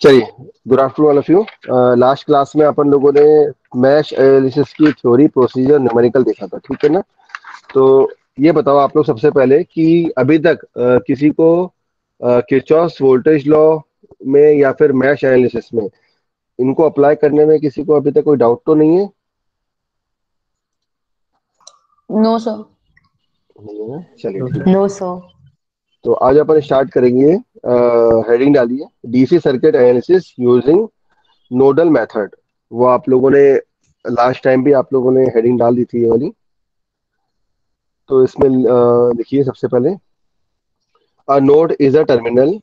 चलिए, good afternoon all of you. Last class में अपन लोगों ने मैश एनालिसिस की थ्योरी, प्रोसीजर, न्यूमेरिकल देखा था, ठीक है ना। तो ये बताओ आप लोग सबसे पहले कि अभी तक किसी को किरचॉफ्स वोल्टेज लॉ में या फिर मैश एनालिसिस में इनको अप्लाई करने में किसी को अभी तक कोई डाउट तो नहीं है? No sir. नहीं है, चलिए ठीक है। No sir. तो आज अपन स्टार्ट करेंगे। हेडिंग डालिए, DC circuit analysis using nodal method. वो आप लोगों ने लास्ट टाइम भी आप लोगों ने हेडिंग डाल दी थी ये वाली। तो इसमें लिखिए सबसे पहले, a node is a terminal,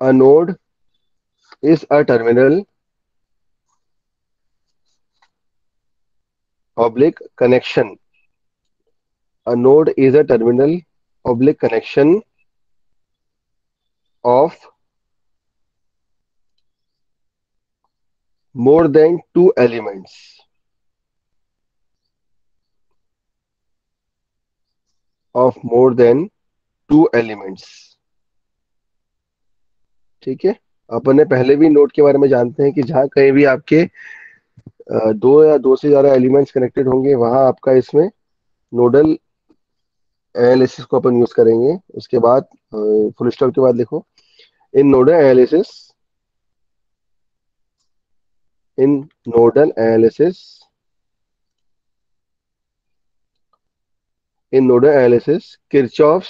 a node is a terminal oblique connection, a node is a terminal oblique connection of more than two elements, of more than two elements. ठीक है। अपन ने पहले भी नोड के बारे में जानते हैं कि जहां कहीं भी आपके दो या दो से ज्यादा एलिमेंट्स कनेक्टेड होंगे वहां आपका इसमें नोडल एनालिसिस को अपन यूज करेंगे। उसके बाद फुल स्टॉप के बाद लिखो, in nodal analysis, in nodal analysis, in nodal analysis Kirchhoff's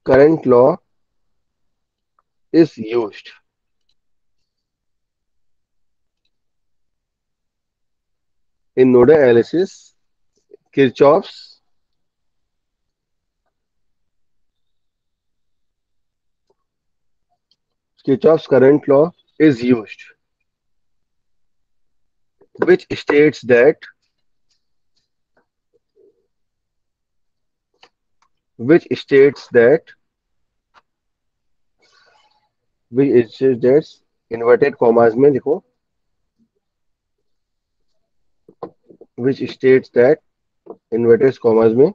current law is used. In nodal analysis Kirchhoff's Kirchhoff's current law is used, which states that which states that which states that inverted commas में लिखो, which states that inverted commas में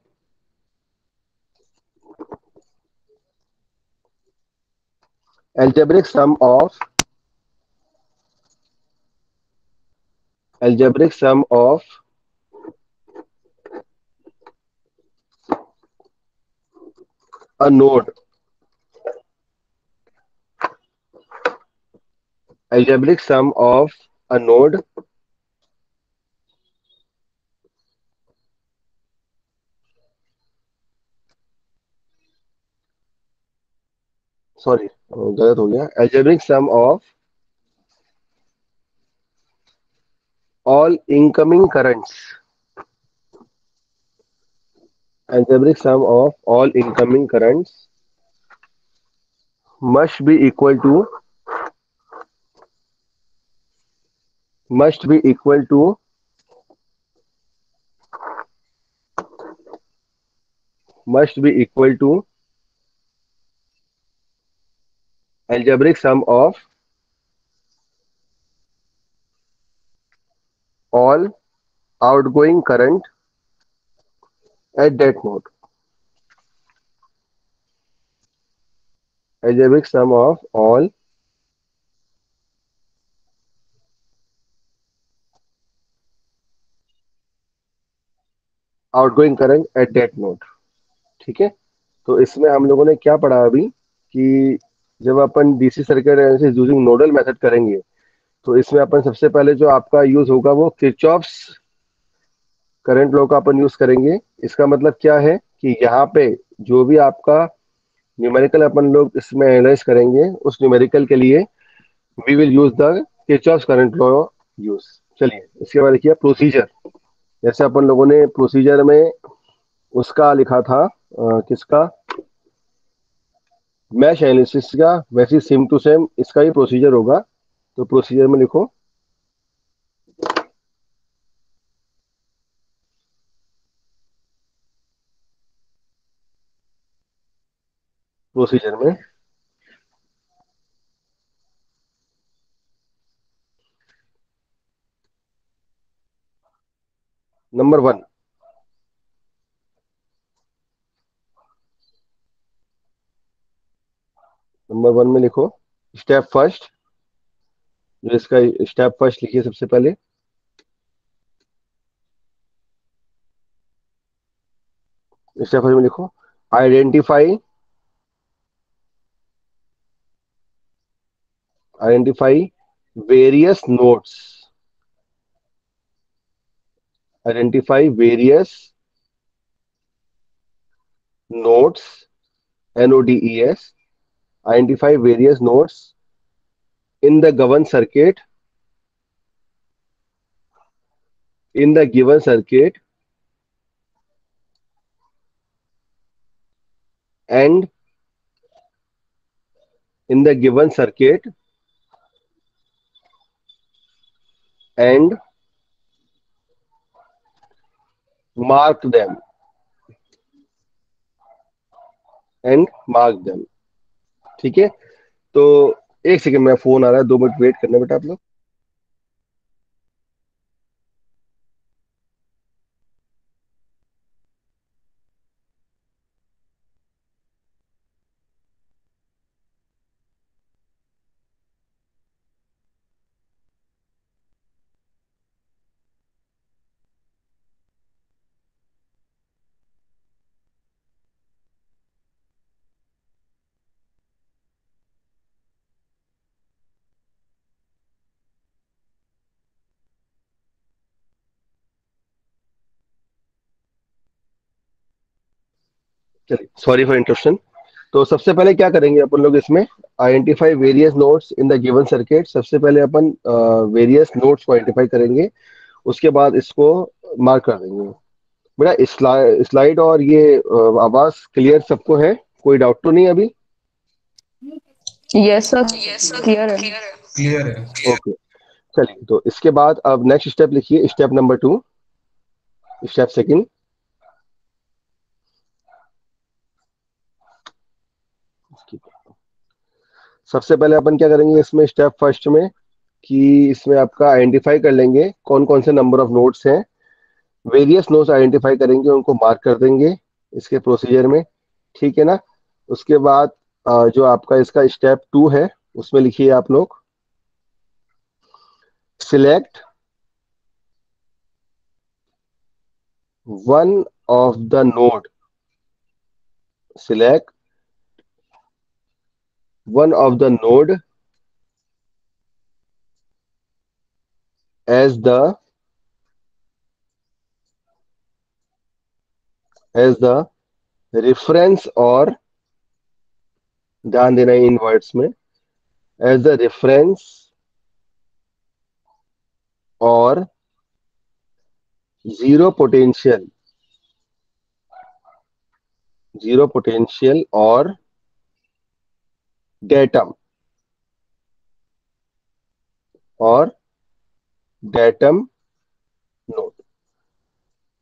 algebraic sum of algebraic sum of a node, algebraic sum of a node, sorry गलत हो गया, algebraic sum of all incoming currents, algebraic sum of all incoming currents must be equal to must be equal to must be equal to algebraic sum of all outgoing current at that node, algebraic sum of all outgoing current at that node. ठीक है। तो इसमें हम लोगों ने क्या पढ़ा अभी कि जब अपन DC circuit analysis using nodal method करेंगे तो इसमें अपन सबसे पहले जो आपका यूज होगा वो किरचॉफ्स करंट लॉ का अपन यूज करेंगे। इसका मतलब क्या है कि यहाँ पे जो भी आपका न्यूमेरिकल अपन लोग इसमें एनालाइज करेंगे उस न्यूमेरिकल के लिए we will use the Kirchhoff's current law use. चलिए, इसके बाद देखिए प्रोसीजर। जैसे अपन लोगों ने प्रोसीजर में उसका लिखा था, किसका, मैश एनालिसिस का, वैसे ही सेम टू सेम इसका ही प्रोसीजर होगा। तो प्रोसीजर में लिखो, प्रोसीजर में नंबर वन, नंबर वन में लिखो स्टेप फर्स्ट, जो इसका स्टेप फर्स्ट लिखिए सबसे पहले। स्टेप फर्स्ट में लिखो identify, identify various notes, identify various notes, NODES, identify various nodes in the given circuit, in the given circuit, and in the given circuit, and mark them, and mark them। ठीक है, तो एक second, मेरा phone आ रहा है, 2 minute wait करना बेटा आप लोग। चलिए, सॉरी फॉर इंटरप्शन। तो सबसे पहले क्या करेंगे अपन लोग इसमें, identify various nodes in the given circuit. सबसे पहले अपन वेरियस नोड्स को आइडेंटिफाई करेंगे, उसके बाद इसको मार्क कर देंगे। बेटा स्लाइड और ये आवाज क्लियर सबको है? कोई डाउट तो नहीं अभी? यस सर, क्लियर है। क्लियर है। ओके, चलिए, तो इसके बाद अब नेक्स्ट स्टेप लिखिए, step number two, step second. सबसे पहले अपन क्या करेंगे इसमें, स्टेप फर्स्ट में, कि इसमें आपका आइडेंटिफाई कर लेंगे कौन कौन से नंबर ऑफ नोड्स हैं। वेरियस नोड्स आइडेंटिफाई करेंगे, उनको मार्क कर देंगे इसके प्रोसीजर में। ठीक है ना? उसके बाद जो आपका इसका स्टेप टू है, उसमें लिखिए आप लोग select one of the node, select one of the node as the reference, और ध्यान देना है इन वर्ड्स में, एज द रेफरेंस और जीरो पोटेंशियल, जीरो पोटेंशियल और डेटम, और डेटम नोड।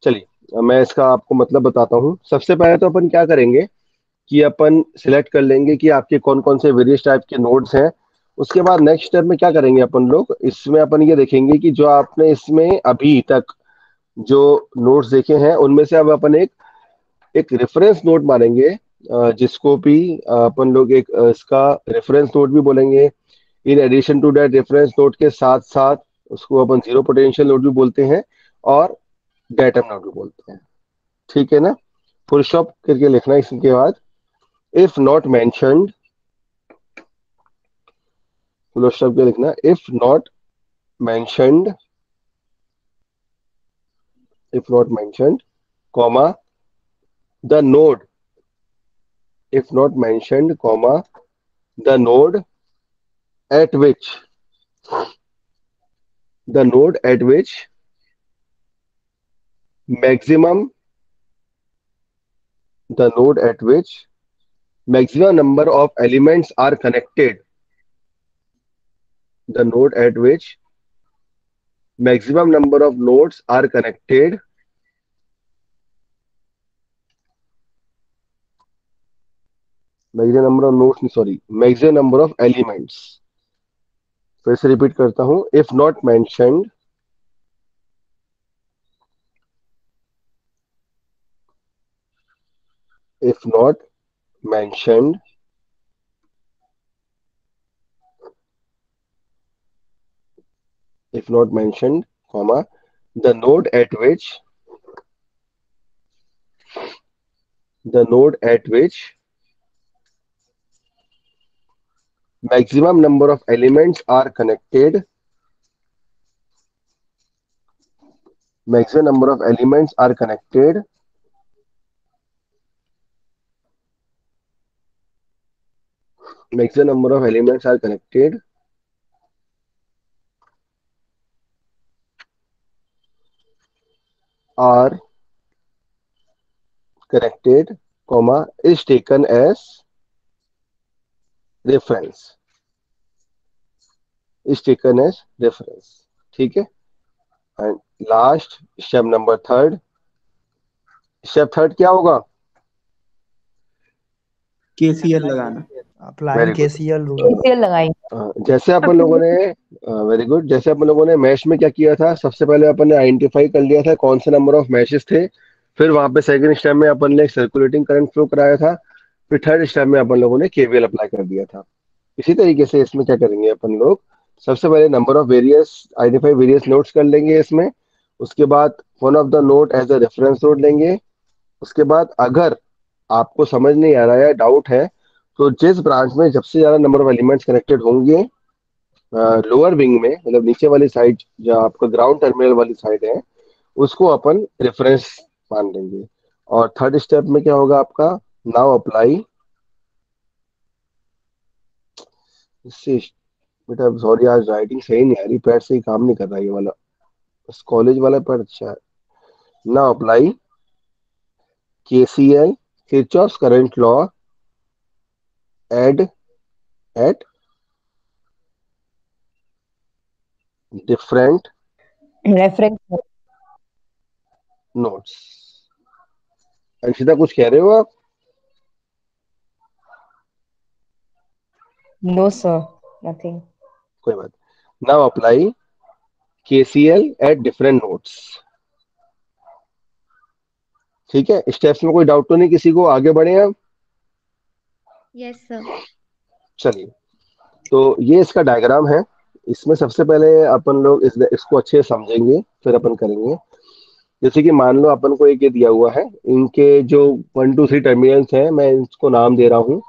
चलिए, अब मैं इसका आपको मतलब बताता हूँ। सबसे पहले तो अपन क्या करेंगे कि अपन सिलेक्ट कर लेंगे कि आपके कौन कौन से वेरियस टाइप के नोड्स हैं। उसके बाद नेक्स्ट स्टेप में क्या करेंगे अपन लोग, इसमें अपन ये देखेंगे कि जो आपने इसमें अभी तक जो नोट्स देखे हैं, उनमें से अब अपन एक रेफरेंस नोट मानेंगे, जिसको भी अपन लोग एक इसका रेफरेंस नोट भी बोलेंगे। In addition to that reference note के साथ साथ उसको अपन जीरो पोटेंशियल नोट भी बोलते हैं, और डेटम नोट भी बोलते हैं। ठीक है ना? फुल स्टॉप करके लिखना है इसके बाद, if not mentioned, full stop के लिखना, if not mentioned, if not mentioned, comma the node, if not mentioned, comma the node at which, the node at which maximum, the node at which maximum number of elements are connected, the node at which maximum number of nodes are connected, maximum number of nodes, sorry, maximum number of elements। फिर से repeat करता हूं, if not mentioned, if not mentioned, if not mentioned, comma, the node at which maximum number of elements are connected, maximum number of elements are connected maximum number of elements are connected, comma, is taken as reference, is taken as reference. ठीक है. And last step third क्या होगा? KCL लगाना। Applying very good. KCL rule. KCL लगाएंगे। जैसे अपन लोगों ने very good, जैसे अपन लोगों ने मैश में क्या किया था, सबसे पहले अपन ने आइडेंटिफाई कर लिया था कौन से नंबर ऑफ मैशेस थे, फिर वहां पे सेकंड स्टेप में अपन ने सर्कुलेटिंग करंट फ्लो कराया था, फिर थर्ड स्टेप में अपन लोगों ने केवीएल अप्लाई कर दिया था. इसी तरीके से इसमें क्या करेंगे अपन लोग, सबसे पहले number of various identify various nodes कर लेंगे इसमें, उसके बाद one of the node as a reference node लेंगे. उसके बाद अगर आपको समझ नहीं आ रहा है, डाउट है, तो जिस ब्रांच में सबसे ज्यादा नंबर ऑफ एलिमेंट्स कनेक्टेड होंगे लोअर विंग में, मतलब नीचे वाली साइड जो आपका ग्राउंड टर्मिनल वाली साइड है, उसको अपन रेफरेंस मान लेंगे. और थर्ड स्टेप में क्या होगा आपका, नाउ अप्लाई, इससे बेटा सॉरी आज राइटिंग सही नहीं आ रही, पैड से ही काम नहीं कर रहा ये वाला, बस कॉलेज वाला पैड अच्छा है. Now apply KCL, Kirchhoff's current law, and at different reference. Notes. Anshita कुछ कह रहे हो आप? No sir, nothing. कोई बात. Now apply KCL at different notes. ठीक है, स्टेप्स में कोई डाउट तो नहीं किसी को, आगे बढ़े हम? Yes sir. चलिए, तो ये इसका डायग्राम है. इसमें सबसे पहले अपन लोग इसको अच्छे से समझेंगे, फिर अपन करेंगे. जैसे कि मान लो अपन को एक ये दिया हुआ है, इनके जो 1 2 3 टर्मिनल्स हैं, मैं इसको नाम दे रहा हूँ.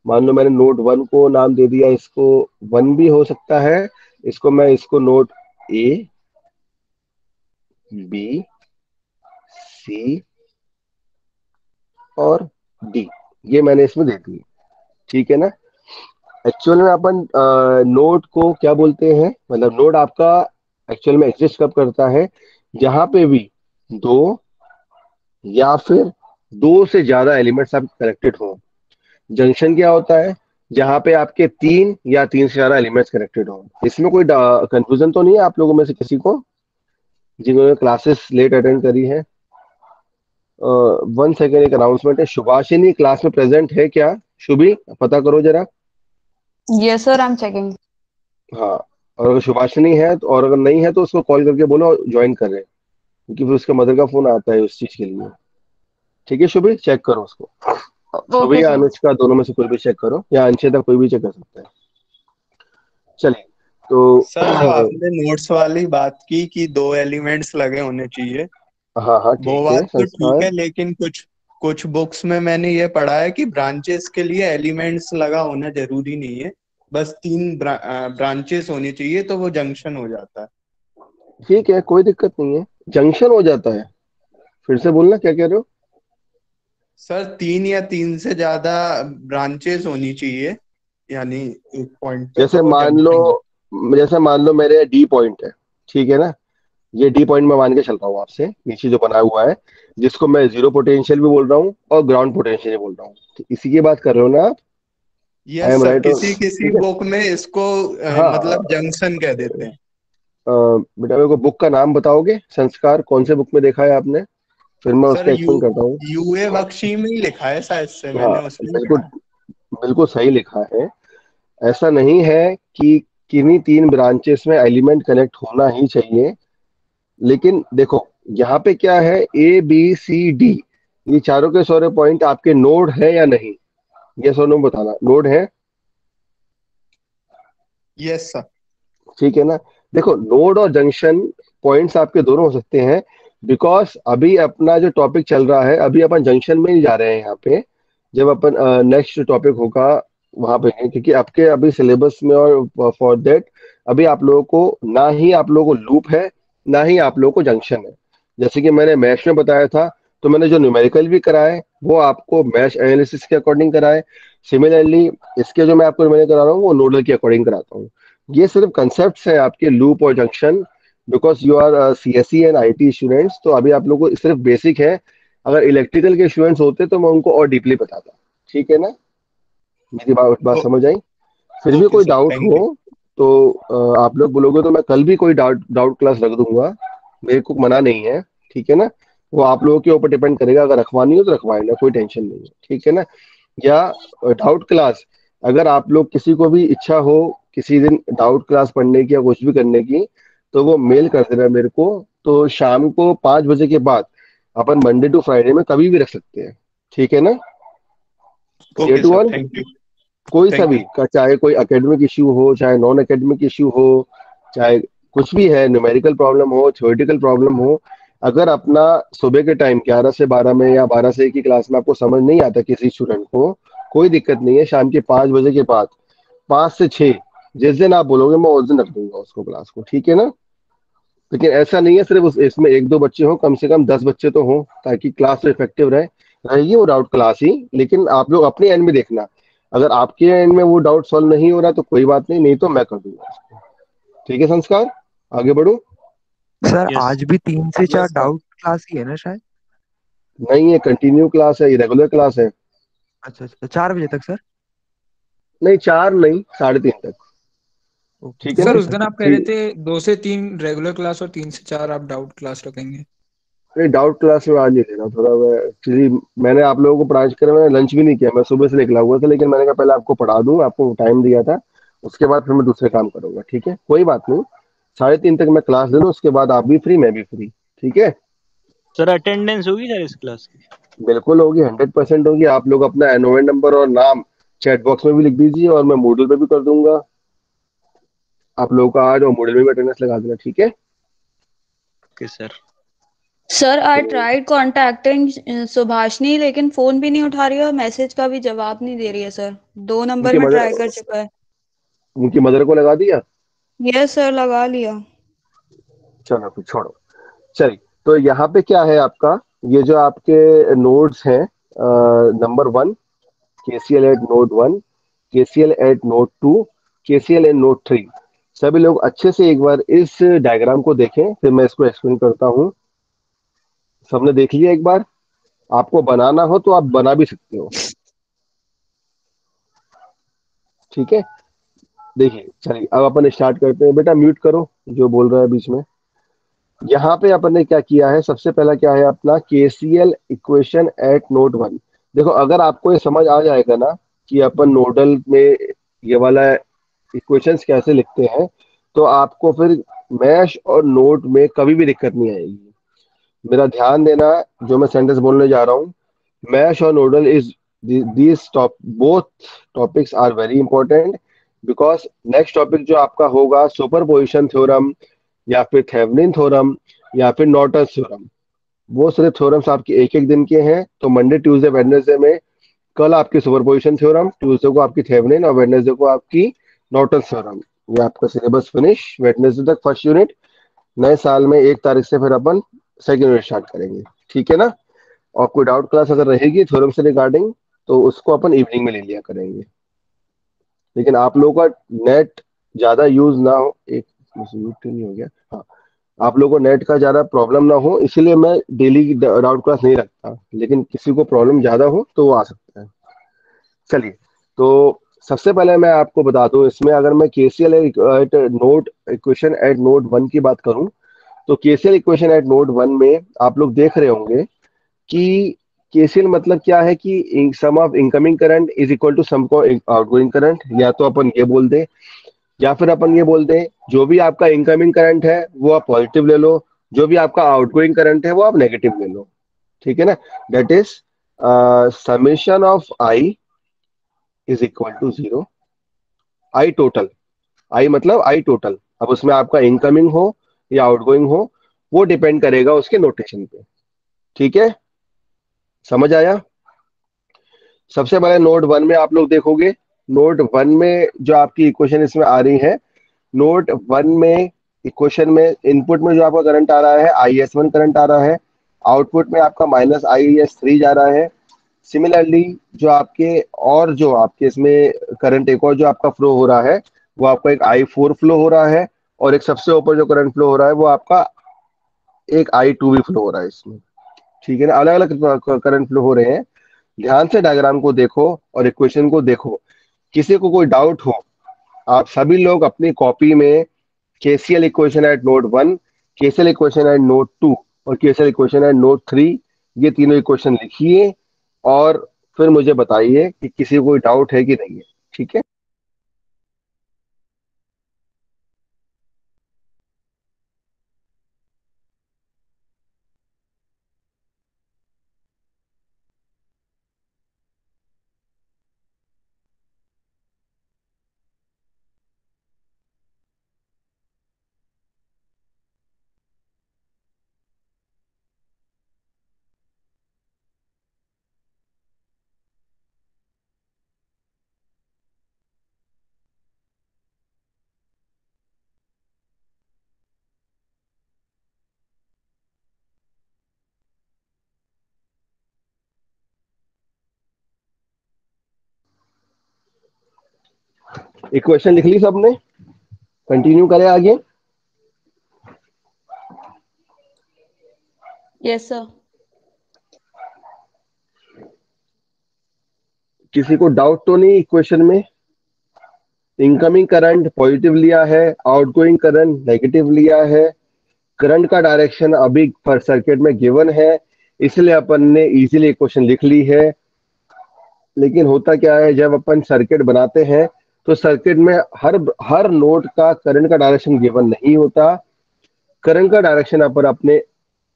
मान लो मैंने नोड 1 को नाम दे दिया, इसको 1 भी हो सकता है, इसको नोड A, B, C और D, ये मैंने इसमें दे दी. ठीक है ना. एक्चुअल में अपन नोड को क्या बोलते हैं, मतलब नोड आपका एक्चुअल में एग्जिस्ट कब करता है, जहां पे भी दो या फिर दो से ज्यादा एलिमेंट्स आप कनेक्टेड हो. जंक्शन क्या होता है, जहां पे आपके तीन या तीन से ज्यादा एलिमेंट्स कनेक्टेड हो. इसमें कोई कंफ्यूजन तो नहीं है आप लोगों में से किसी को, जिन्होंने क्लासेस लेट अटेंड करी है? 1 सेकेंड, एक अनाउंसमेंट है. सुभाषिनी क्लास में प्रेजेंट है क्या? शुभी पता करो जरा. Yes sir, I am checking. हाँ, और अगर सुभाषिनी है तो, और अगर नहीं है तो उसको कॉल करके बोलो ज्वाइन कर रहे हैं, क्योंकि फिर उसके मदर का फोन आता है उस चीज के लिए. ठीक है शुभी, चेक करो उसको. शुभी ओके या सर। अनुष्का, दोनों में से कोई भी चेक करो, या अंशिता, कोई भी चेक कर सकता है. चलिए, तो सर जो आपने नोट्स वाली बात की कि 2 एलिमेंट्स लगे होने चाहिए, हाँ हाँ वो ठीक है बात तो ठीक संस्कार. है, लेकिन कुछ कुछ बुक्स में मैंने ये पढ़ा है कि ब्रांचेस के लिए एलिमेंट्स लगा होना जरूरी नहीं है, बस 3 ब्रांचेस होनी चाहिए तो वो जंक्शन हो जाता है। ठीक है, कोई दिक्कत नहीं है, जंक्शन हो जाता है. फिर से बोलना, क्या कह रहे हो? सर 3 या 3 से ज्यादा ब्रांचेस होनी चाहिए, यानी एक पॉइंट पे, जैसे तो वो मान लो, जंक्शन हो। मेरे D पॉइंट है, ठीक है ना, ये D पॉइंट में मान के चल रहा हूँ आपसे, नीचे जो बना हुआ है, जिसको मैं जीरो पोटेंशियल भी बोल रहा हूँ और ग्राउंड पोटेंशियल भी बोल रहा हूँ. तो इसी की बात कर रहे हो ना आप? आई यस एम सर, राइट? किसी किसी ठीक है. बुक में इसको हाँ, मतलब जंक्शन कह देते हैं। बेटा मेरे को बुक का नाम बताओगे, संस्कार कौन से बुक में देखा है आपने, फिर मैं सर उसका एक्सप्लेन करता हूँ. यूए बख्शी में ही लिखा है शायद से, हाँ, मैंने उसमें ही बिल्कुल पढ़ा है। बिल्कुल सही लिखा है. ऐसा नहीं है कि किन्हीं तीन ब्रांचेस में एलिमेंट कनेक्ट होना ही चाहिए, लेकिन देखो यहाँ पे क्या है, A B C D, ये चारों के सारे पॉइंट आपके नोड है या नहीं, ये सो नो बताना. नोड है? Yes sir. ठीक है ना। देखो नोड और जंक्शन पॉइंट्स आपके दोनों हो सकते हैं, बिकॉज अभी अपना जो टॉपिक चल रहा है अभी अपन जंक्शन में ही जा रहे हैं यहाँ पे। जब अपन नेक्स्ट टॉपिक होगा वहां पे है, क्योंकि आपके अभी सिलेबस में और फॉर दैट अभी आप लोगों को ना ही आप लोगों को लूप है ना ही आप लोगों को जंक्शन है। जैसे कि मैंने मैथ्स में बताया था, तो मैंने जो न्यूमेरिकल भी कराए वो आपको मैश एनालिसिस के अकॉर्डिंग कराए। सिमिलरली इसके जो मैं आपको न्यूमेरिकल करा रहा हूँ वो नोडल के अकॉर्डिंग कराता हूँ। ये सिर्फ कंसेप्ट है आपके लूप और junction, because you are CSE and IT students, तो अभी आप लोगों को सिर्फ बेसिक है। अगर इलेक्ट्रिकल के स्टूडेंट्स होते तो मैं उनको और डीपली बताता। ठीक है ना, मेरी बात बात ओ, समझ आई। फिर भी ओके कोई सर, डाउट थैंक हो यू। तो आप लोग बोलोगे तो मैं कल भी कोई डाउट डाउट क्लास रख दूंगा, मेरे को मना नहीं है। ठीक है ना, वो आप लोगों के ऊपर डिपेंड करेगा, अगर रखवानी हो तो रखवाए ना, कोई टेंशन नहीं है। ठीक है ना, या डाउट क्लास अगर आप लोग किसी को भी इच्छा हो किसी दिन डाउट क्लास पढ़ने की या कुछ भी करने की, तो वो मेल कर देना मेरे को। तो शाम को 5 बजे के बाद अपन मंडे टू फ्राइडे में कभी भी रख सकते हैं। ठीक है ना, clear okay too sir, all. Thank you. कोई सा थैंक भी यू। का, चाहे कोई एकेडमिक इश्यू हो चाहे नॉन एकेडमिक इश्यू हो, चाहे कुछ भी है, न्यूमेरिकल प्रॉब्लम हो थ्योरेटिकल प्रॉब्लम हो, अगर अपना सुबह के टाइम 11 से 12 में या 12 से 1 की क्लास में आपको समझ नहीं आता किसी स्टूडेंट को, कोई दिक्कत नहीं है। शाम के 5 बजे के बाद 5 से 6 जिस दिन आप बोलोगे मैं उस दिन रख दूंगा उसको क्लास को। ठीक है ना, लेकिन ऐसा नहीं है सिर्फ इसमें 1-2 बच्चे हो, कम से कम 10 बच्चे तो हो, ताकि क्लास तो इफेक्टिव रहे। रहेगी वो डाउट क्लास ही, लेकिन आप लोग अपने एंड में देखना। अगर आपके एंड में वो डाउट सॉल्व नहीं हो रहा तो कोई बात नहीं, नहीं तो मैं कर दूंगा उसको। ठीक है संस्कार, आगे बढ़ो। Sir yes. आज भी 3 से 4 यस सर। डाउट क्लास ही है ना शायद। नहीं, ये कंटिन्यू क्लास है, ये रेगुलर क्लास है। अच्छा अच्छा, 4 बजे तक सर। नहीं 4 नहीं, 3:30 तक। ओके ठीक है ठीक सर ना। है उस सर। दिन आप कह रहे थे 2 से 3 रेगुलर क्लास और 3 से 4 आप डाउट क्लास रखेंगे। नहीं डाउट क्लास में आज नहीं लेना, थोड़ा मैं एक्चुअली मैंने आप लोगों को पढ़ा कर मैंने लंच भी नहीं किया, मैं सुबह से निकला हुआ था, लेकिन मैंने कहा पहले आपको पढ़ा दूं, आपको टाइम दिया था, उसके बाद फिर मैं दूसरे काम करूंगा। ठीक है, कोई बात नहीं, 3:30 तक मैं क्लास ले लूँ, उसके बाद आप भी फ्री मैं भी फ्री। ठीक है, सर अटेंडेंस होगी सर इस क्लास की? बिल्कुल होगी, 100% होगी। आप लोग अपना एनओएन नंबर और नाम चैट बॉक्स में भी लिख दीजिए, और मैं मूडल पे भी कर दूंगा। आप लोगों का आज और मूडल में भी अटेंडेंस लगा देना। ठीक है, ओके सर। सर आई तो ट्राइड कॉन्टैक्टिंग सुभाषनी, लेकिन फोन भी नहीं उठा रही है और मैसेज का भी जवाब नहीं दे रही है सर। 2 नंबर उनकी में मदर ट्राई कर चुका है। उनकी मदर को लगा दिया। यस सर, लगा लिया। चलो फिर छोड़ो। चलिए, तो यहाँ पे क्या है आपका, ये जो आपके नोड्स हैं, number 1 KCL at node 1, KCL at node 2, KCL at node 3। सभी लोग अच्छे से एक बार इस डायग्राम को देखें, फिर मैं इसको एक्सप्लेन करता हूँ। सबने देख लिया एक बार? आपको बनाना हो तो आप बना भी सकते हो। ठीक है, देखिए चलिए अब अपन स्टार्ट करते हैं। बेटा म्यूट करो जो बोल रहा है बीच में। यहाँ पे अपन ने क्या किया है, सबसे पहला क्या है अपना केसीएल इक्वेशन एट नोड 1। देखो अगर आपको ये समझ आ जाएगा ना कि अपन नोडल में ये वाला इक्वेशंस कैसे लिखते हैं, तो आपको फिर मैश और नोड में कभी भी दिक्कत नहीं आएगी। मेरा ध्यान देना, जो मैं सेंटेंस बोलने जा रहा हूँ, मैश और nodal is these top both topics are very important, because next topic जो आपका होगा सुपरपोजिशन थ्योरम या फिर थेवेनिन थ्योरम या फिर नॉर्टन थ्योरम, वो सारे थ्योरम्स आपके एक एक दिन के हैं। तो मंडे ट्यूसडे वेडनेसडे में कल आपकी सुपरपोजिशन थ्योरम, ट्यूसडे को आपकी थेवेनिन और वेडनेसडे को आपकी नॉर्टन थ्योरम। ये आपका सिलेबस फिनिश, वेडनेसडे तक फर्स्ट यूनिट। नए साल में 1 तारीख से फिर अपन सेकेंड यूनिट स्टार्ट करेंगे। ठीक है ना, और कोई डाउट क्लास अगर रहेगी थ्योरम से रिगार्डिंग तो उसको अपन इवनिंग में ले लिया करेंगे। लेकिन आप लोगों का नेट ज्यादा यूज ना हो, एक म्यूट तो नहीं हो गया, हाँ, आप लोगों को नेट का ज्यादा प्रॉब्लम ना हो, इसलिए मैं डेली की डाउट क्लास नहीं रखता, लेकिन किसी को प्रॉब्लम ज्यादा हो तो वो आ सकता है। चलिए, तो सबसे पहले मैं आपको बता दूं, इसमें अगर मैं KCL at node equation eight node 1 की बात करूं, तो केसीएल इक्वेशन एट नोड 1 में आप लोग देख रहे होंगे कि केसीएल मतलब क्या है कि sum of incoming current is equal to sum of outgoing current. या तो अपन ये बोल दें या फिर अपन ये बोल दें, जो भी आपका इनकमिंग करंट है वो आप पॉजिटिव ले लो, जो भी आपका आउटगोइंग करंट है वो आप नेगेटिव ले लो। ठीक है ना, that is summation of I is equal to 0। I total, I मतलब आई टोटल, अब उसमें आपका इनकमिंग हो या आउटगोइंग हो, वो डिपेंड करेगा उसके नोटेशन पे। ठीक है, समझ आया? सबसे पहले नोड वन में आप लोग देखोगे, नोड वन में जो आपकी इक्वेशन इसमें आ रही है, नोड वन में इक्वेशन में इनपुट में जो आपका करंट आ रहा है IS1 करंट आ रहा है, आउटपुट में आपका -IS3 जा रहा है। सिमिलरली जो आपके इसमें करंट एक और जो आपका फ्लो हो रहा है, वो आपका एक I4 फ्लो हो रहा है, और एक सबसे ऊपर जो करंट फ्लो हो रहा है वो आपका एक I2 भी फ्लो हो रहा है इसमें। ठीक है ना, अलग अलग करंट फ्लो हो रहे हैं। ध्यान से डायग्राम को देखो और इक्वेशन को देखो। किसी को कोई डाउट हो, आप सभी लोग अपनी कॉपी में KCL equation eight node 1, KCL equation eight node 2 और KCL इक्वेशन एट नोड 3, ये तीनों इक्वेशन लिखिए और फिर मुझे बताइए कि किसी को कोई डाउट है कि नहीं है। ठीक है, इक्वेशन लिख ली सबने? कंटिन्यू करें आगे? Yes sir. किसी को डाउट तो नहीं इक्वेशन में? इनकमिंग करंट पॉजिटिव लिया है, आउटगोइंग करंट नेगेटिव लिया है, करंट का डायरेक्शन अभी पर सर्किट में गिवन है, इसलिए अपन ने इजीली इक्वेशन लिख ली है। लेकिन होता क्या है, जब अपन सर्किट बनाते हैं तो सर्किट में हर हर नोड का करंट का डायरेक्शन गिवन नहीं होता। करंट का डायरेक्शन अपन अपने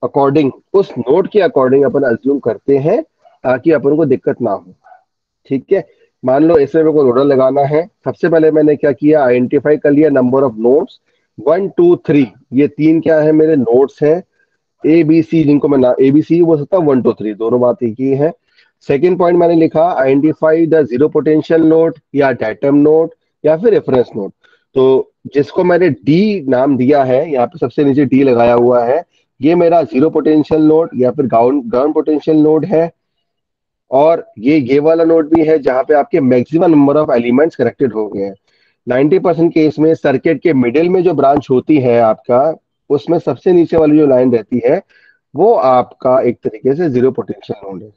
अकॉर्डिंग, उस नोड के अकॉर्डिंग अपन अज्यूम करते हैं, ताकि अपन को दिक्कत ना हो। ठीक है, मान लो इसमें मेरे को नोडल लगाना है। सबसे पहले मैंने क्या किया, आइडेंटिफाई कर लिया नंबर ऑफ नोड्स 1 2 3। ये तीन क्या है, मेरे नोड्स हैं ABC, जिनको मैं ABC बोल सकता हूँ, 1 2 3 दोनों बात एक ही है। सेकेंड पॉइंट मैंने लिखा, identify the zero potential node या डेटम नोड या फिर रेफरेंस नोड। तो जिसको मैंने D नाम दिया है, यहाँ पे सबसे नीचे D लगाया हुआ है, ये मेरा जीरो पोटेंशियल नोड या फिर ग्राउंड पोटेंशियल नोड है। और ये वाला नोड भी है जहाँ पे आपके maximum number of elements connected हो गए हैं। 90% केस में सर्किट के मिडिल में जो ब्रांच होती है आपका, उसमें सबसे नीचे वाली जो लाइन रहती है, वो आपका एक तरीके से जीरो पोटेंशियल नोड है।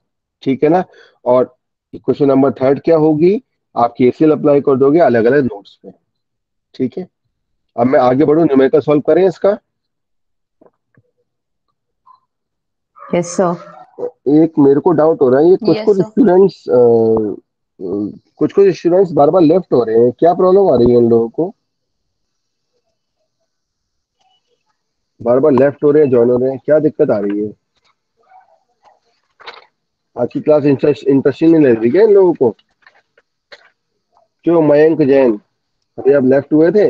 ठीक है ना? और इक्वेशन नंबर थर्ड क्या होगी, आप KCL अप्लाई कर दोगे अलग अलग नोड्स पे। ठीक है, अब मैं आगे बढ़ू, न्यूमेरिकल सॉल्व करें इसका। Yes, sir. एक मेरे को डाउट हो रहा है, ये कुछ यस कुछ सर। स्टूडेंट्स कुछ कुछ स्टूडेंट्स बार बार लेफ्ट हो रहे हैं, क्या प्रॉब्लम आ रही है इन लोगों को? बार बार लेफ्ट हो रहे हैं, ज्वाइन हो रहे हैं, क्या दिक्कत आ रही है? आज की क्लास इंटरेस्टिंग नहीं लग रही क्या इन लोगों को? क्यों मयंक जैन, अभी आप लेफ्ट हुए थे,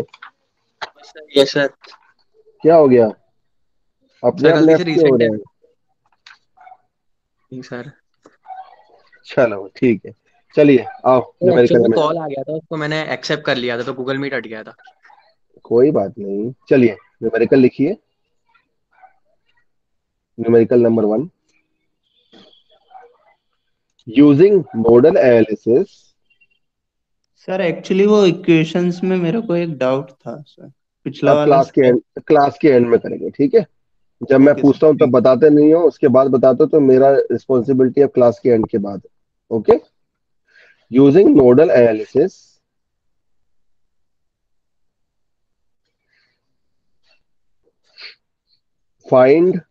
यस सर। क्या हो गया? अपने सर आप गलती से लेफ्ट क्यों हो रीसेट रहे है। हैं? नहीं सर, चलो ठीक है, चलिए आओ तो न्यूमेरिकल एक्चुअली में। कॉल आ गया था, उसको मैंने एक्सेप्ट कर लिया था, तो गूगल मीट हट गया था। कोई बात नहीं, चलिए न्यूमेरिकल लिखिए। Numerical number 1, using nodal analysis. Sir actually वो इक्वेशंस में मेरे को एक डाउट था सर, पिछला अब वाला स्लाइड। क्लास के एंड में करेंगे, ठीक है? जब मैं ओके सर, पूछता हूँ तब ठीक। बताते नहीं हो, उसके बाद बताते हो तो मेरा रिस्पॉन्सिबिलिटी है क्लास के एंड के बाद। Okay, using nodal analysis, find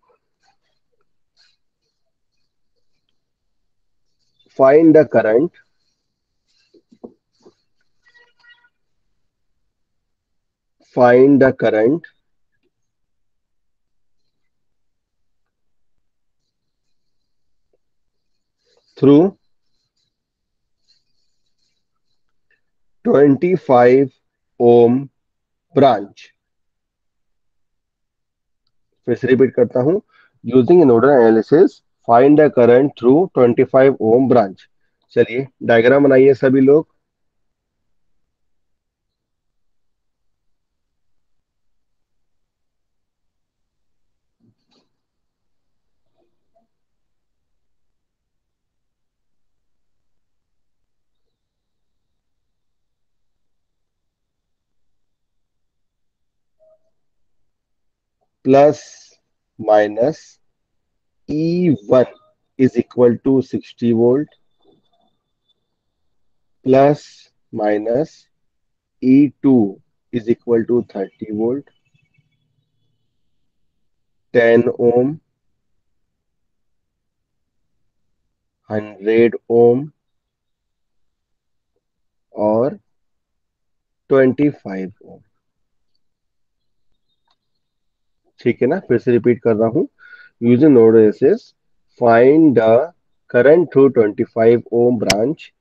the current through 25 ohm branch। फिर से रिपीट करता हूँ, using nodal analysis find the current through 25 ohm branch. चलिए डायग्राम बनाइए सभी लोग। Plus minus E1 is equal to 60 volt plus minus E2 is equal to 30 volt, 10 ohm, 100 ohm और 25 ohm। ठीक है ना, फिर से रिपीट कर रहा हूँ, using node analysis find the current through 25 ohm branch,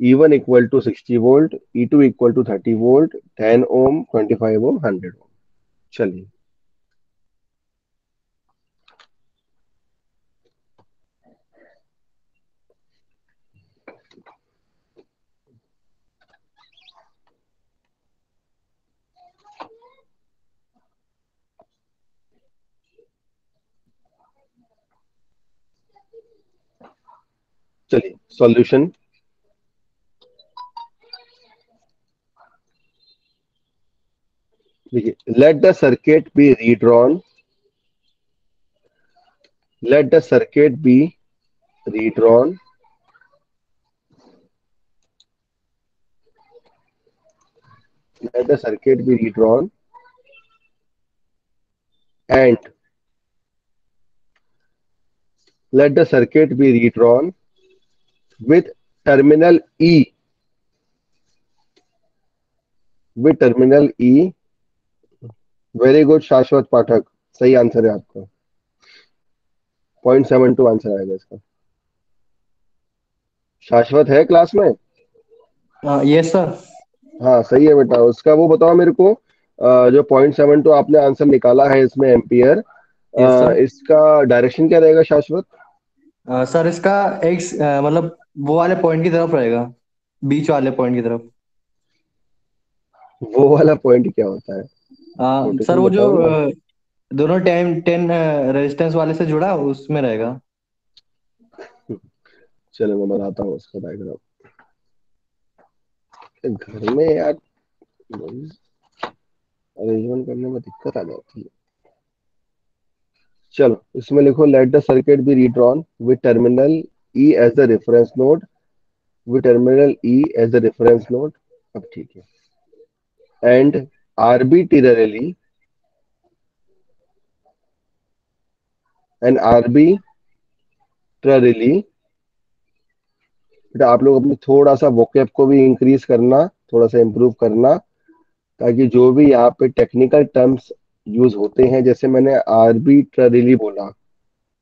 E1 equal to 60 volt, E2 equal to 30 volt, 10 ohm, 25 ohm, 100 ohm। चलिए चलिए सॉल्यूशन। देखिए, let the circuit be redrawn, let the circuit be redrawn let the circuit be redrawn and let the circuit be redrawn with terminal E, with terminal E। Very good शाश्वत पाठक, सही answer है आपका, 0.72 answer आएगा इसका। शाश्वत है class में? Yes sir. हाँ सही है बेटा, उसका वो बताओ मेरे को, जो 0.72 आपने आंसर निकाला है इसमें एम्पियर, यस सर। इसका डायरेक्शन क्या रहेगा शाश्वत? सर इसका एक्स मतलब वो वाले पॉइंट की तरफ रहेगा, बीच वाले पॉइंट की तरफ। वो वाला पॉइंट क्या होता है? सर नोटेशन वो जो बताओ ना। दोनों टेन टेन रेजिस्टेंस वाले से जुड़ा उसमें रहेगा। चलो मैं बताता हूँ उसका डायग्राम। घर में यार अरेंजमेंट करने में दिक्कत आ जाती है। चलो इसमें लिखो, let the circuit be redrawn with terminal E as the reference node, with terminal E as the reference node. अब ठीक है, एंड आर्बिट्रेरली एंड आर्बिट्रेरली, बेटा आप लोग अपने थोड़ा सा वोकैब को भी इंक्रीज करना, थोड़ा सा इंप्रूव करना, ताकि जो भी यहाँ पे टेक्निकल टर्म्स यूज होते हैं, जैसे मैंने आर्बिट्ररीली बोला,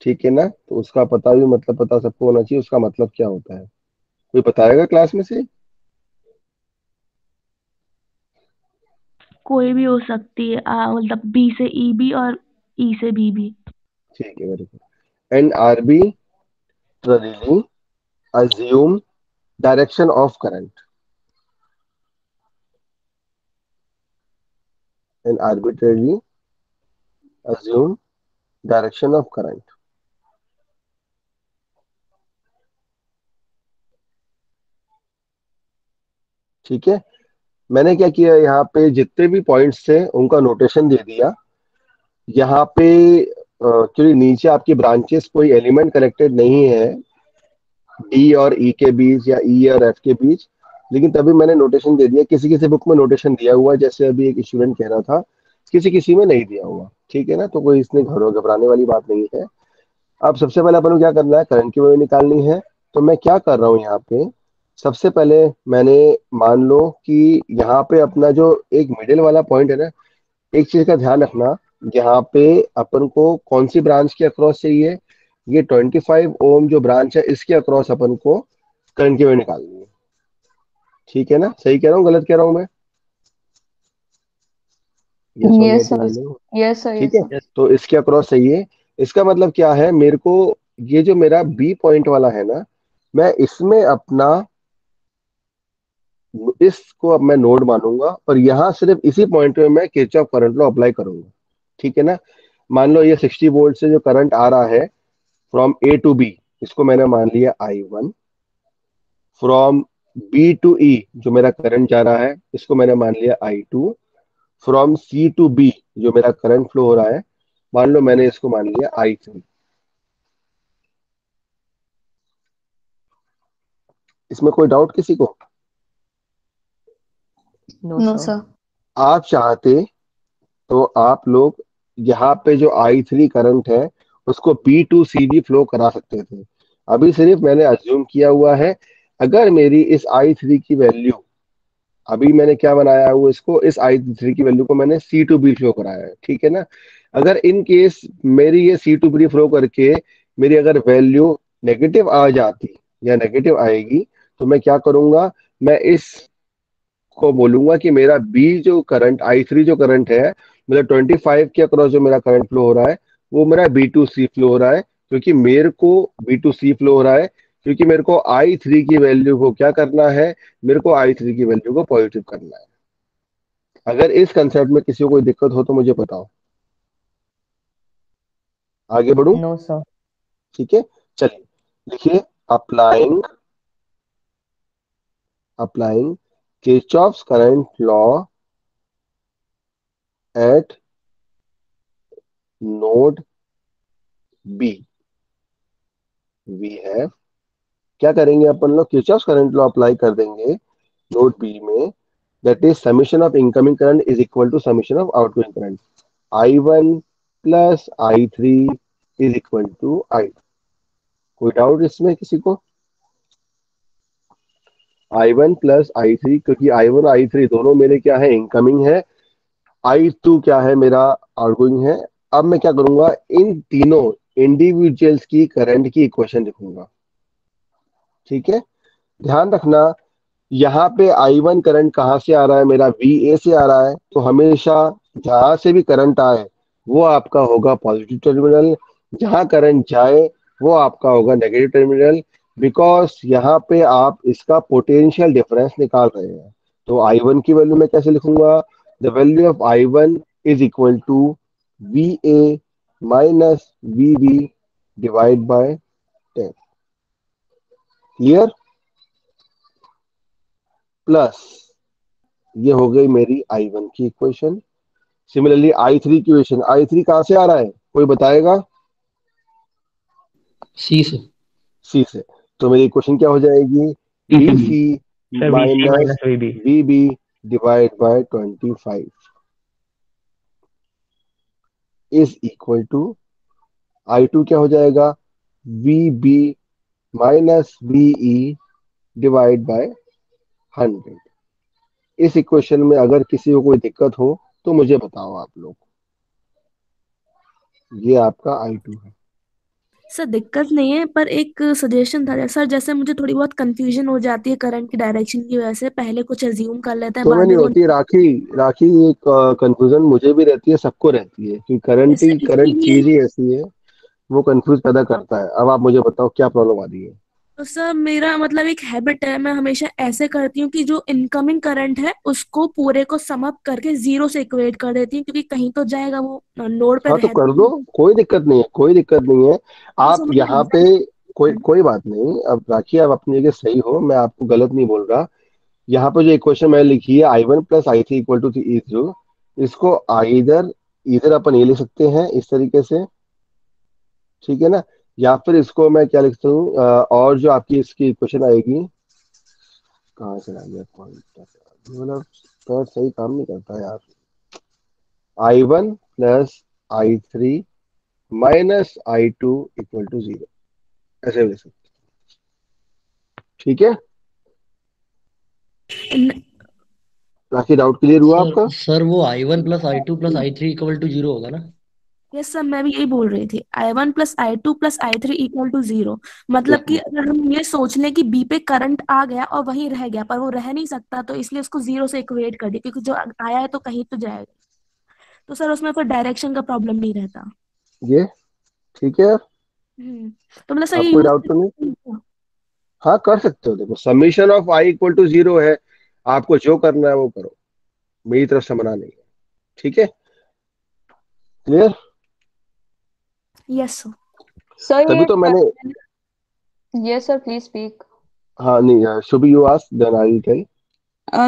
ठीक है ना, तो उसका पता भी, मतलब पता सबको होना चाहिए उसका मतलब क्या होता है। कोई बताएगा क्लास में से? कोई भी हो सकती है, मतलब बी से ई भी और ई से बी भी। ठीक है, very good. And arbitrarily assume direction of current, and arbitrarily assume direction of current। ठीक है, मैंने क्या किया, यहाँ पे जितने भी पॉइंट्स थे उनका नोटेशन दे दिया। यहाँ पे क्योंकि नीचे आपकी ब्रांचेस कोई एलिमेंट कनेक्टेड नहीं है डी और ई के बीच या ई और एफ के बीच, लेकिन तभी मैंने नोटेशन दे दिया। किसी किसी बुक में नोटेशन दिया हुआ है, जैसे अभी एक स्टूडेंट कह रहा था, किसी किसी में नहीं दिया हुआ, ठीक है ना, तो कोई इसमें घबराने वाली बात नहीं है। अब सबसे पहले अपन को क्या करना है, करंट की वैल्यू निकालनी है। तो मैं क्या कर रहा हूँ यहाँ पे, सबसे पहले मैंने, मान लो कि यहाँ पे अपना जो एक मिडिल वाला पॉइंट है ना, एक चीज का ध्यान रखना, यहाँ पे अपन को कौन सी ब्रांच के अक्रॉस चाहिए, ये 25 ओम जो ब्रांच है इसके अक्रॉस अपन को करंट की वैल्यू निकालनी है। ठीक है ना, सही कह रहा हूँ गलत कह रहा हूँ मैं? यस और नो Yes, तो sir. बोलो। Yes, sir. ठीक Yes, है, sir. तो इसके अक्रॉस सही है। इसका मतलब क्या है, मेरे को ये जो मेरा बी पॉइंट वाला है ना, मैं इसमें अपना इसको अब मैं नोड मानूंगा और यहाँ सिर्फ इसी पॉइंट में मैं किरचॉफ करंट लॉ अप्लाई करूंगा। ठीक है ना। मान लो ये 60 वोल्ट से जो करंट आ रहा है फ्रॉम ए टू बी, इसको मैंने मान लिया I1। फ्रॉम बी टू ई जो मेरा करंट जा रहा है, इसको मैंने मान लिया I2। From C to be जो मेरा करंट फ्लो हो रहा है, मान लो मैंने इसको मान लिया I3। इसमें कोई डाउट किसी को? No, no sir. सर। आप चाहते तो आप लोग यहाँ पे जो I3 करंट है उसको B2 CD फ्लो करा सकते थे। अभी सिर्फ मैंने अज्यूम किया हुआ है, अगर मेरी इस I3 की वैल्यू, अभी मैंने क्या बनाया हुआ इसको, इस I3 की वैल्यू को मैंने C2B फ्लो कराया है। ठीक है ना। अगर इन केस मेरी ये C2B फ्लो करके मेरी अगर वैल्यू नेगेटिव आ जाती या नेगेटिव आएगी, तो मैं क्या करूंगा, मैं इस को बोलूंगा कि मेरा बी जो करंट I3 जो करंट है, मतलब 25 के अक्रॉस जो मेरा करंट फ्लो हो रहा है, वो मेरा B2C फ्लो हो रहा है। क्योंकि मेरे को B2C फ्लो हो रहा है क्योंकि मेरे को I3 की वैल्यू को क्या करना है, मेरे को I3 की वैल्यू को पॉजिटिव करना है। अगर इस कंसेप्ट में किसी को कोई दिक्कत हो तो मुझे बताओ, आगे बढ़ू? No, sir. ठीक है, चलिए लिखिए। Applying applying Kirchhoff's current law at node B, we have, क्या करेंगे अपन लोग, किरचॉफ्स करंट लॉ अप्लाई कर देंगे नोड बी में। That is summation of incoming current is equal to summation of outgoing current. I1 plus I3 is equal to I। कोई doubt इसमें किसी को? I1 प्लस I3, क्योंकि I1 और I3 दोनों मेरे क्या है, इनकमिंग है। I2 क्या है, मेरा आउटगोइंग है। अब मैं क्या करूंगा, इन तीनों इंडिविजुअल्स की करंट की इक्वेशन लिखूंगा। ठीक है, ध्यान रखना, यहाँ पे I1 करंट कहाँ से आ रहा है, मेरा VA से आ रहा है। तो हमेशा जहां से भी करंट आए वो आपका होगा पॉजिटिव टर्मिनल, जहां करंट जाए वो आपका होगा नेगेटिव टर्मिनल। बिकॉज यहाँ पे आप इसका पोटेंशियल डिफरेंस निकाल रहे हैं। तो I1 की वैल्यू मैं कैसे लिखूंगा, the value of I1 is equal to VA minus VB divide by 10। Clear? Plus ये हो गई मेरी I1 की इक्वेशन। सिमिलरली I3 की इक्वेशन, I3 कहां से आ रहा है, कोई बताएगा? सी से। सी से। तो मेरी इक्वेशन क्या हो जाएगी, BC sir VC minus minus VB। VB divide by 25 is equal to I2 क्या हो जाएगा, VB minus VE divide by 100। इस इक्वेशन में अगर किसी को कोई दिक्कत हो तो मुझे बताओ आप लोग। ये आपका I2 है। सर दिक्कत नहीं है, पर एक सजेशन था सर, जैसे मुझे थोड़ी बहुत कंफ्यूजन हो जाती है करंट की डायरेक्शन की वजह से, पहले कुछ अज्यूम कर लेते हैं तो में बाद नहीं में वो। होती राखी, राखी एक कंफ्यूजन मुझे भी रहती है, सबको रहती है कि जैसे करंट इसीलिए चीज ही ऐसी है, वो कंफ्यूज पैदा करता है। अब आप मुझे बताओ क्या प्रॉब्लम आ रही है। तो सर मेरा मतलब एक हैबिट है, मैं हमेशा ऐसे करती हूँ कि जो इनकमिंग करंट है उसको पूरे को सम अप करके जीरो से इक्वेट कर देती हूँ, क्योंकि कहीं तो जाएगा वो नोड पे हाँ तो रहता कर ही दो, है। कोई दिक्कत नहीं है, कोई दिक्कत नहीं है। तो आप सर मुझे यहाँ पे कोई एग्जैक्ट। कोई बात नहीं। अब राखी आप अपनी जगह सही हो, मैं आपको गलत नहीं बोल रहा। यहाँ पे जो इक्वेशन मैंने लिखी है I1 plus I3 equal to E0, इसको इधर इधर अपन ये लिख सकते हैं इस तरीके से, ठीक है ना। या फिर इसको मैं क्या लिखता हूँ, और जो आपकी इसकी इक्वेशन आएगी, कहाँ चला गया पॉइंट, मतलब तो सही काम नहीं करता यार। I1 plus I3 minus I2 equal to 0, ऐसे लिख सकते हैं। ठीक है, बाकी डाउट क्लियर हुआ आपका? सर वो I1 plus I2 plus I3 equal to 0 होगा ना? यस सर, मैं भी यही बोल रही थी, I1 + I2 + I3 equal to 0। मतलब कि अगर हम ये सोच लें कि बी पे करंट आ गया और वहीं रह गया, पर वो रह नहीं सकता, तो इसलिए उसको जीरो से इक्वेट कर दिया, क्योंकि जो आया है तो कहीं तो जाएगा। तो सर उसमें कोई डायरेक्शन का प्रॉब्लम नहीं रहता। ये ठीक है, तो मतलब सर ये आपको डाउट तो नहीं? हाँ कर सकते हो। देखो summation of I equal to 0 है, आपको जो करना है वो करो, मेरी तरफ से मना नहीं है। ठीक है, क्लियर? Yes sir. सर तभी ये तो मैंने, यस सर प्लीज स्पीक। हाँ नहीं, Shubh you ask then I will tell.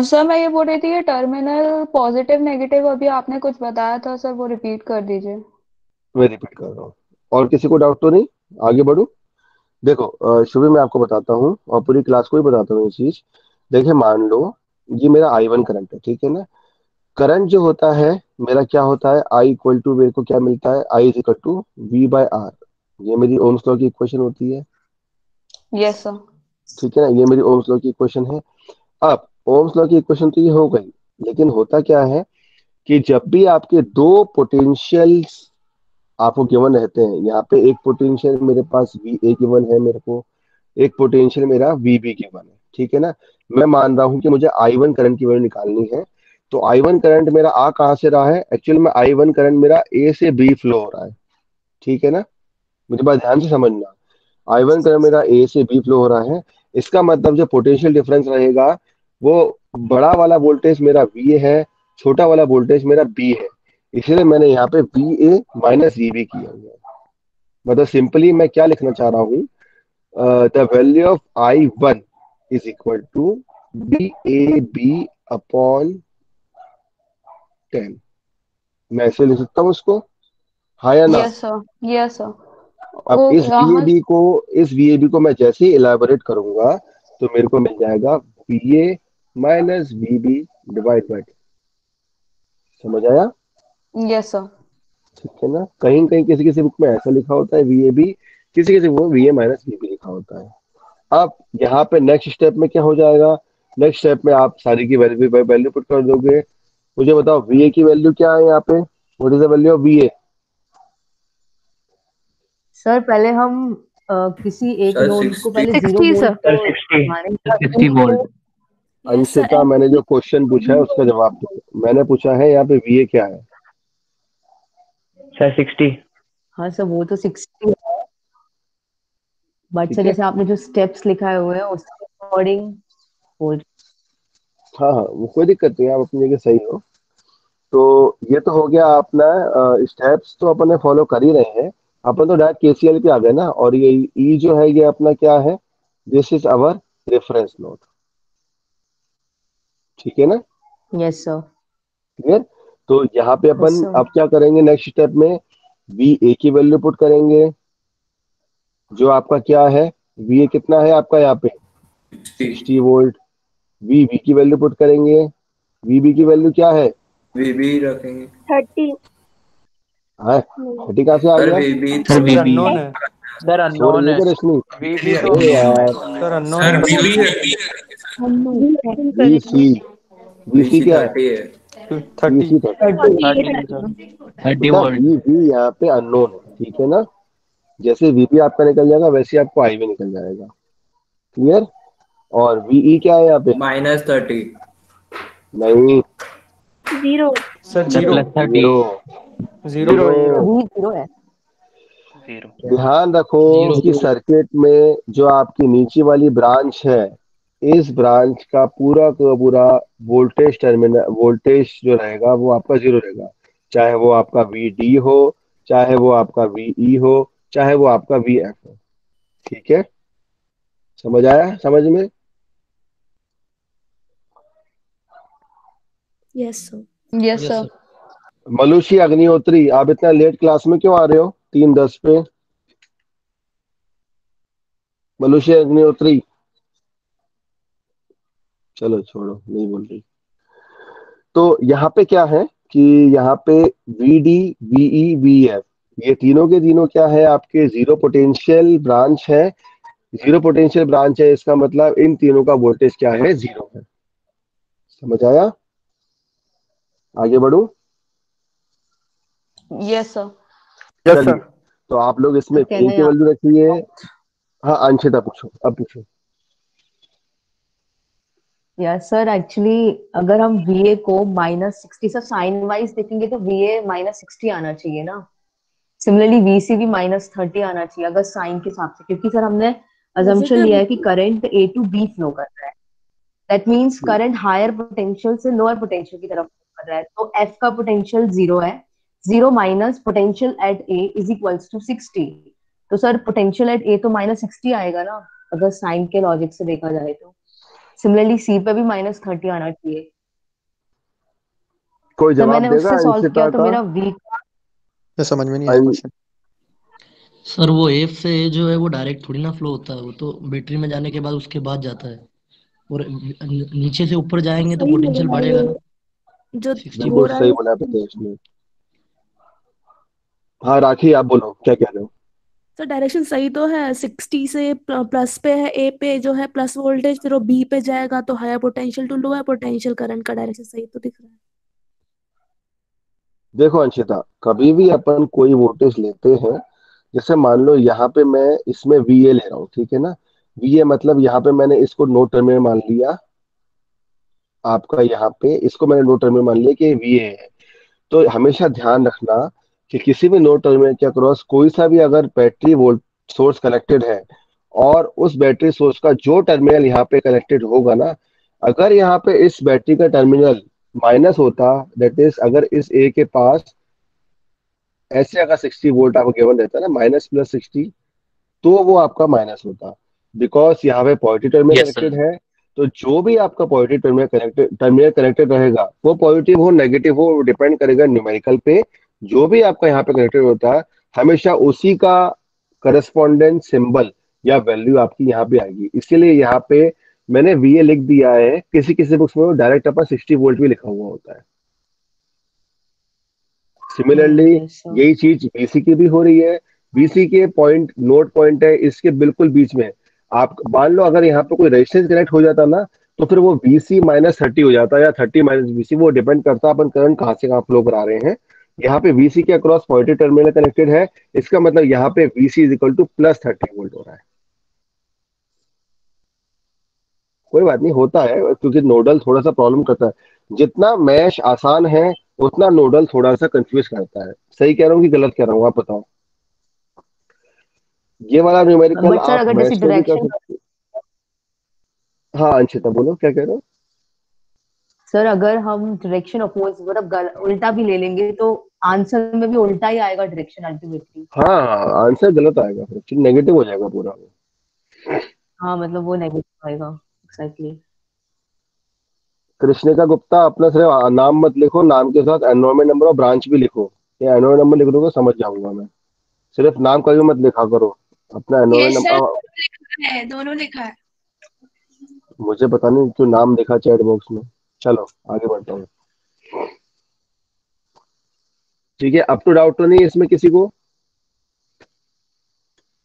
Sir मैं ये बोल रही थी कि टर्मिनल पॉजिटिव नेगेटिव अभी आपने कुछ बताया था सर, वो रिपीट कर दीजिए। मैं रिपीट कर रहा हूँ, और किसी को डाउट तो नहीं? आगे बढ़ू। देखो शुभ, मैं आपको बताता हूँ और पूरी क्लास को ही बताता हूँ ये चीज। देखिए मान लो ये मेरा I1 करंट है, ठीक है ना। करंट जो होता है मेरा क्या होता है, आई इक्वल टू, मेरे को क्या मिलता है, I is equal to V by R. ये मेरी ओम्स लॉ की इक्वेशन होती है, यस सर। ठीक है ना। ये मेरी ओम्स लॉ की इक्वेशन है। अब ओम्स लॉ की इक्वेशन तो ये हो गई, लेकिन होता क्या है कि जब भी आपके दो पोटेंशियल्स आपको गिवन रहते हैं, यहाँ पे एक पोटेंशियल मेरे पास वी ए गिवन है मेरे को, एक पोटेंशियल मेरा वी बी गिवन है, ठीक है ना। मैं मान रहा हूँ कि मुझे I1 करंट की वैल्यू निकालनी है। तो I1 करंट मेरा आ कहाँ से रहा है, एक्चुअल में I1 करंट मेरा ए से बी फ्लो हो रहा है, ठीक है ना। मुझे बात ध्यान से समझना, I1 करंट मेरा ए से बी फ्लो हो रहा है। इसका मतलब जो पोटेंशियल डिफरेंस रहेगा वो बड़ा वाला वोल्टेज मेरा वी है, छोटा वाला वोल्टेज मेरा बी है। इसलिए मैंने यहाँ पे V A minus V B किया हुआ है। मतलब सिंपली मैं क्या लिखना चाह रहा हूँ, the value of I1 is equal to VAB upon 10। मैं ऐसे लिख सकता हूँ उसको, हाँ या ना। Yes sir. Yes sir. अब ओ इस यहाँ VAB को मैं जैसे ही इलेबोरेट करूंगा तो मेरे को मिल जाएगा VA minus VB divide by 10। समझ आया? Yes sir. ठीक है ना। कहीं कहीं किसी किसी बुक में ऐसा लिखा होता है VAB, किसी किसी बुक में VA माइनस VB लिखा होता है। अब यहाँ पे नेक्स्ट स्टेप में क्या हो जाएगा, नेक्स्ट स्टेप में आप सारी की वैल्यू वैल्यू पुट कर दोगे। मुझे बताओ VA की वैल्यू क्या है यहाँ पे, what is the value of VA? Sir पहले हम किसी एक सर नोड को 60 पहले 0 60 वोल्ट सर। सर 60 मानेंगे, 60 वोल्ट। Yes sir. अंशिता, मैंने जो क्वेश्चन पूछा है उसका जवाब दो। मैंने पूछा है यहाँ पे VA क्या है। सर 60। हाँ सर वो तो 60 है, बट ठीक सर है, जैसे आपने जो स्टेप्स लिखाए हुए हैं उसके अकॉर्डिंग हो। हाँ हाँ वो कोई दिक्कत नहीं है, आप अपनी जगह सही हो। तो ये तो हो गया अपना, स्टेप्स तो अपन ने फॉलो कर ही रहे हैं। अपन तो डायरेक्ट KCL पे आ गए ना। और ये ई जो है ये अपना क्या है, this is our reference node, ठीक है ना। Yes sir. क्लियर? तो यहाँ पे यस अपन सर। अब क्या करेंगे, नेक्स्ट स्टेप में VA की वैल्यू पुट करेंगे। जो आपका क्या है, VA कितना है आपका यहाँ पे 60 वोल्ट। VB की वैल्यू पुट करेंगे। VB की वैल्यू क्या है, वीबी रखेंगे 30 हाँ, नहीं 30 कहाँ से आ सर गया? वीबी सर तो वीबी अननोन है सर सो अननोन रही है है क्या सर। रश्मि? वीबी तो अरे यार, सर अननोन सर है। वीबी VC, VC वीसी क्या है, 30 है 30 VC 30। 30 बेटा वोल्ट। VB यहाँ पे अननोन है, ठीक है ना। जैसे VB आपका निकल जाएगा वैसे ही आपको IV निकल जाएगा। क्लियर? और VE क्या है यहाँ पे, -30। नहीं, 0 सर सर 0 +30। जीरो। 0 जीरो। है। अभी 0 है। ध्यान रखो जीरो। कि सर्किट में जो आपकी नीचे वाली ब्रांच है, इस ब्रांच का पूरा का पूरा वोल्टेज टर्मिनल, वोल्टेज जो रहेगा वो आपका 0 रहेगा। चाहे वो आपका VD हो, चाहे वो आपका VE हो, चाहे वो आपका VF हो। ठीक है, समझ आया समझ में? Yes sir. Yes sir. Malushi Agnihotri, आप इतना लेट क्लास में क्यों आ रहे हो 3:10 पे? मलुषी अग्निहोत्री, चलो छोड़ो, नहीं बोल रही। तो यहाँ पे क्या है कि यहाँ पे VD VE VF ये तीनों के तीनों क्या है, आपके जीरो पोटेंशियल ब्रांच है। जीरो पोटेंशियल ब्रांच है, इसका मतलब इन तीनों का वोल्टेज क्या है, 0 है। समझ आया? आगे बढ़ू? Yes sir. यस चलिए, सर। तो आप लोग इसमें कैन VA आई की वैल्यू रखिए। हाँ अंशिता पूछो, अब पूछो। या सर एक्चुअली अगर हम VA को -60 से साइन वाइज देखेंगे तो VA -60 आना चाहिए ना। सिमिलरली VC भी -30 आना चाहिए अगर साइन के हिसाब से, क्योंकि सर हमने अजम्पशन लिया है कि current A to B flow कर रहा है। That means current higher potential से लोअर पोटेंशियल की तरफ फ्लो कर रहा है, तो F का पोटेंशियल 0 है। 0 minus potential at A is equals to 60। तो सर पोटेंशियल एट A तो -60 आएगा ना, अगर साइन के लॉजिक से देखा जाए तो। सिमिलरली C पे भी -30 आना चाहिए। कोई तो जवाब मैंने देगा उससे सॉल्व अंशिता किया तो का? मेरा V ये समझ में नहीं आया क्वेश्चन। सर वो एफ से ए जो है वो डायरेक्ट थोड़ी ना फ्लो होता है, वो तो बैटरी में जाने के बाद उसके बाद जाता है, और नीचे से ऊपर जाएंगे तो सही पोटेंशियल बोला बढ़ेगा ना। जो 60 बोल बिल्कुल रहा सही है। बोला प्रत्येश ने। हाँ राखी, आप बोलो क्या कह रहे हो? तो डायरेक्शन सही तो है, 60 से प्लस पे है, ए पे जो है प्लस वोल्टेज, फिर वो बी पे जाएगा तो higher potential to lower potential, current का डायरेक्शन सही तो दिख रहा है। देखो अंशिता, कभी भी अपन कोई वोल्टेज लेते हैं, जैसे मान लो यहाँ पे मैं इसमें VA ले रहा हूँ, ठीक है ना। VA मतलब यहाँ पे मैंने इसको नो टर्मिनल मान लिया, आपका यहाँ पे इसको मैंने नो टर्मिनल मान लिया कि VA है। तो हमेशा ध्यान रखना कि किसी भी नो टर्मिनल के अक्रॉस कोई सा भी अगर बैटरी वोल्ट सोर्स कनेक्टेड है, और उस बैटरी सोर्स का जो टर्मिनल यहाँ पे कनेक्टेड होगा ना, अगर यहाँ पे इस बैटरी का टर्मिनल माइनस होता, दैट इज अगर इस A के पास ऐसे अगर 60 वोल्ट आपको गिवन रहता है ना, -+60, तो वो आपका माइनस होता, बिकॉज यहाँ पे positive terminal yes connected sir. है। तो जो भी आपका पॉजिटिव टर्मिनल कनेक्टेड रहेगा, वो पॉजिटिव हो नेगेटिव हो, डिपेंड करेगा न्यूमेरिकल पे। जो भी आपका यहाँ पे कनेक्टेड होता है, हमेशा उसी का करस्पॉन्डेंट सिंबल या वैल्यू आपकी यहाँ पे आएगी। इसीलिए यहाँ पे मैंने VA लिख दिया है, किसी किसी बुक्स में डायरेक्ट अपन 60 वोल्ट भी लिखा हुआ होता है। Similarly yes sir. यही चीज VC की भी हो रही है। VC के पॉइंट नोड पॉइंट है इसके बिल्कुल बीच में। आप मान लो अगर यहाँ पे कोई रेजिस्टेंस कनेक्ट हो जाता ना, तो फिर वो VC -30 हो जाता, या 30 -VC, वो डिपेंड करता है अपन करंट कहाँ से कहाँ फ्लो करा रहे हैं। यहाँ पे VC के अक्रॉस पॉजिटिव टर्मिनल कनेक्टेड है, इसका मतलब यहाँ पे VC is equal to +30 volt हो रहा है। कोई बात नहीं, होता है, क्योंकि नोडल थोड़ा सा प्रॉब्लम करता है। जितना मैश आसान है, उतना नोडल थोड़ा सा कंफ्यूज करता है। सही कह रहा हूँ कि गलत कह रहा हूँ, आप बताओ। ये वाला न्यूमेरिकल बट सर आप अगर जैसे मैश में भी कर डायरेक्शन, सकते हो। हाँ अंशिता बोलो क्या कह रहे हो? सर अगर हम डायरेक्शन अपोज मतलब उल्टा भी ले लेंगे तो आंसर में भी उल्टा ही आएगा डायरेक्शन अल्टीमेटली। हाँ आंसर गलत आएगा, फिर नेगेटिव हो जाएगा पूरा। हाँ मतलब वो नेगेटिव आएगा एक्जैक्टली। कृष्णिका गुप्ता, अपना सिर्फ नाम मत लिखो, नाम के साथ एनरोलमेंट नंबर और ब्रांच भी लिखो। ये एनरोलमेंट नंबर लिख दोगे समझ जाऊंगा मैं। सिर्फ नाम कभी मत लिखा करो, अपना एनरोलमेंट यस सर, नंबर। दोनों लिखा है। मुझे पता नहीं क्यों नाम लिखा चैट बॉक्स में। चलो आगे बढ़ता हूँ। ठीक है, अप टू डाउट तो नहीं है इसमें किसी को?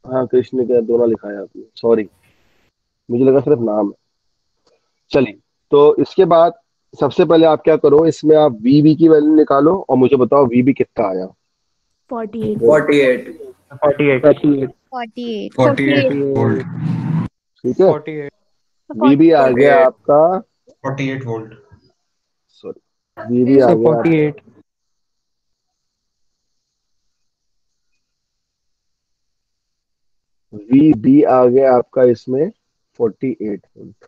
हाँ कृष्ण का दोनों लिखा है आपने, सॉरी, मुझे लगा सिर्फ नाम है। चलिए, तो इसके बाद सबसे पहले आप क्या करो, इसमें आप VB की वैल्यू निकालो और मुझे बताओ VB कितना आया। 48। 48। 48 48 48 वोल्ट। ठीक है, 48 VB आ गया 48 आपका, 48 वोल्ट। सॉरी VB आ सर गया आपका 48। VB आ गया आपका इसमें 48 वोल्ट।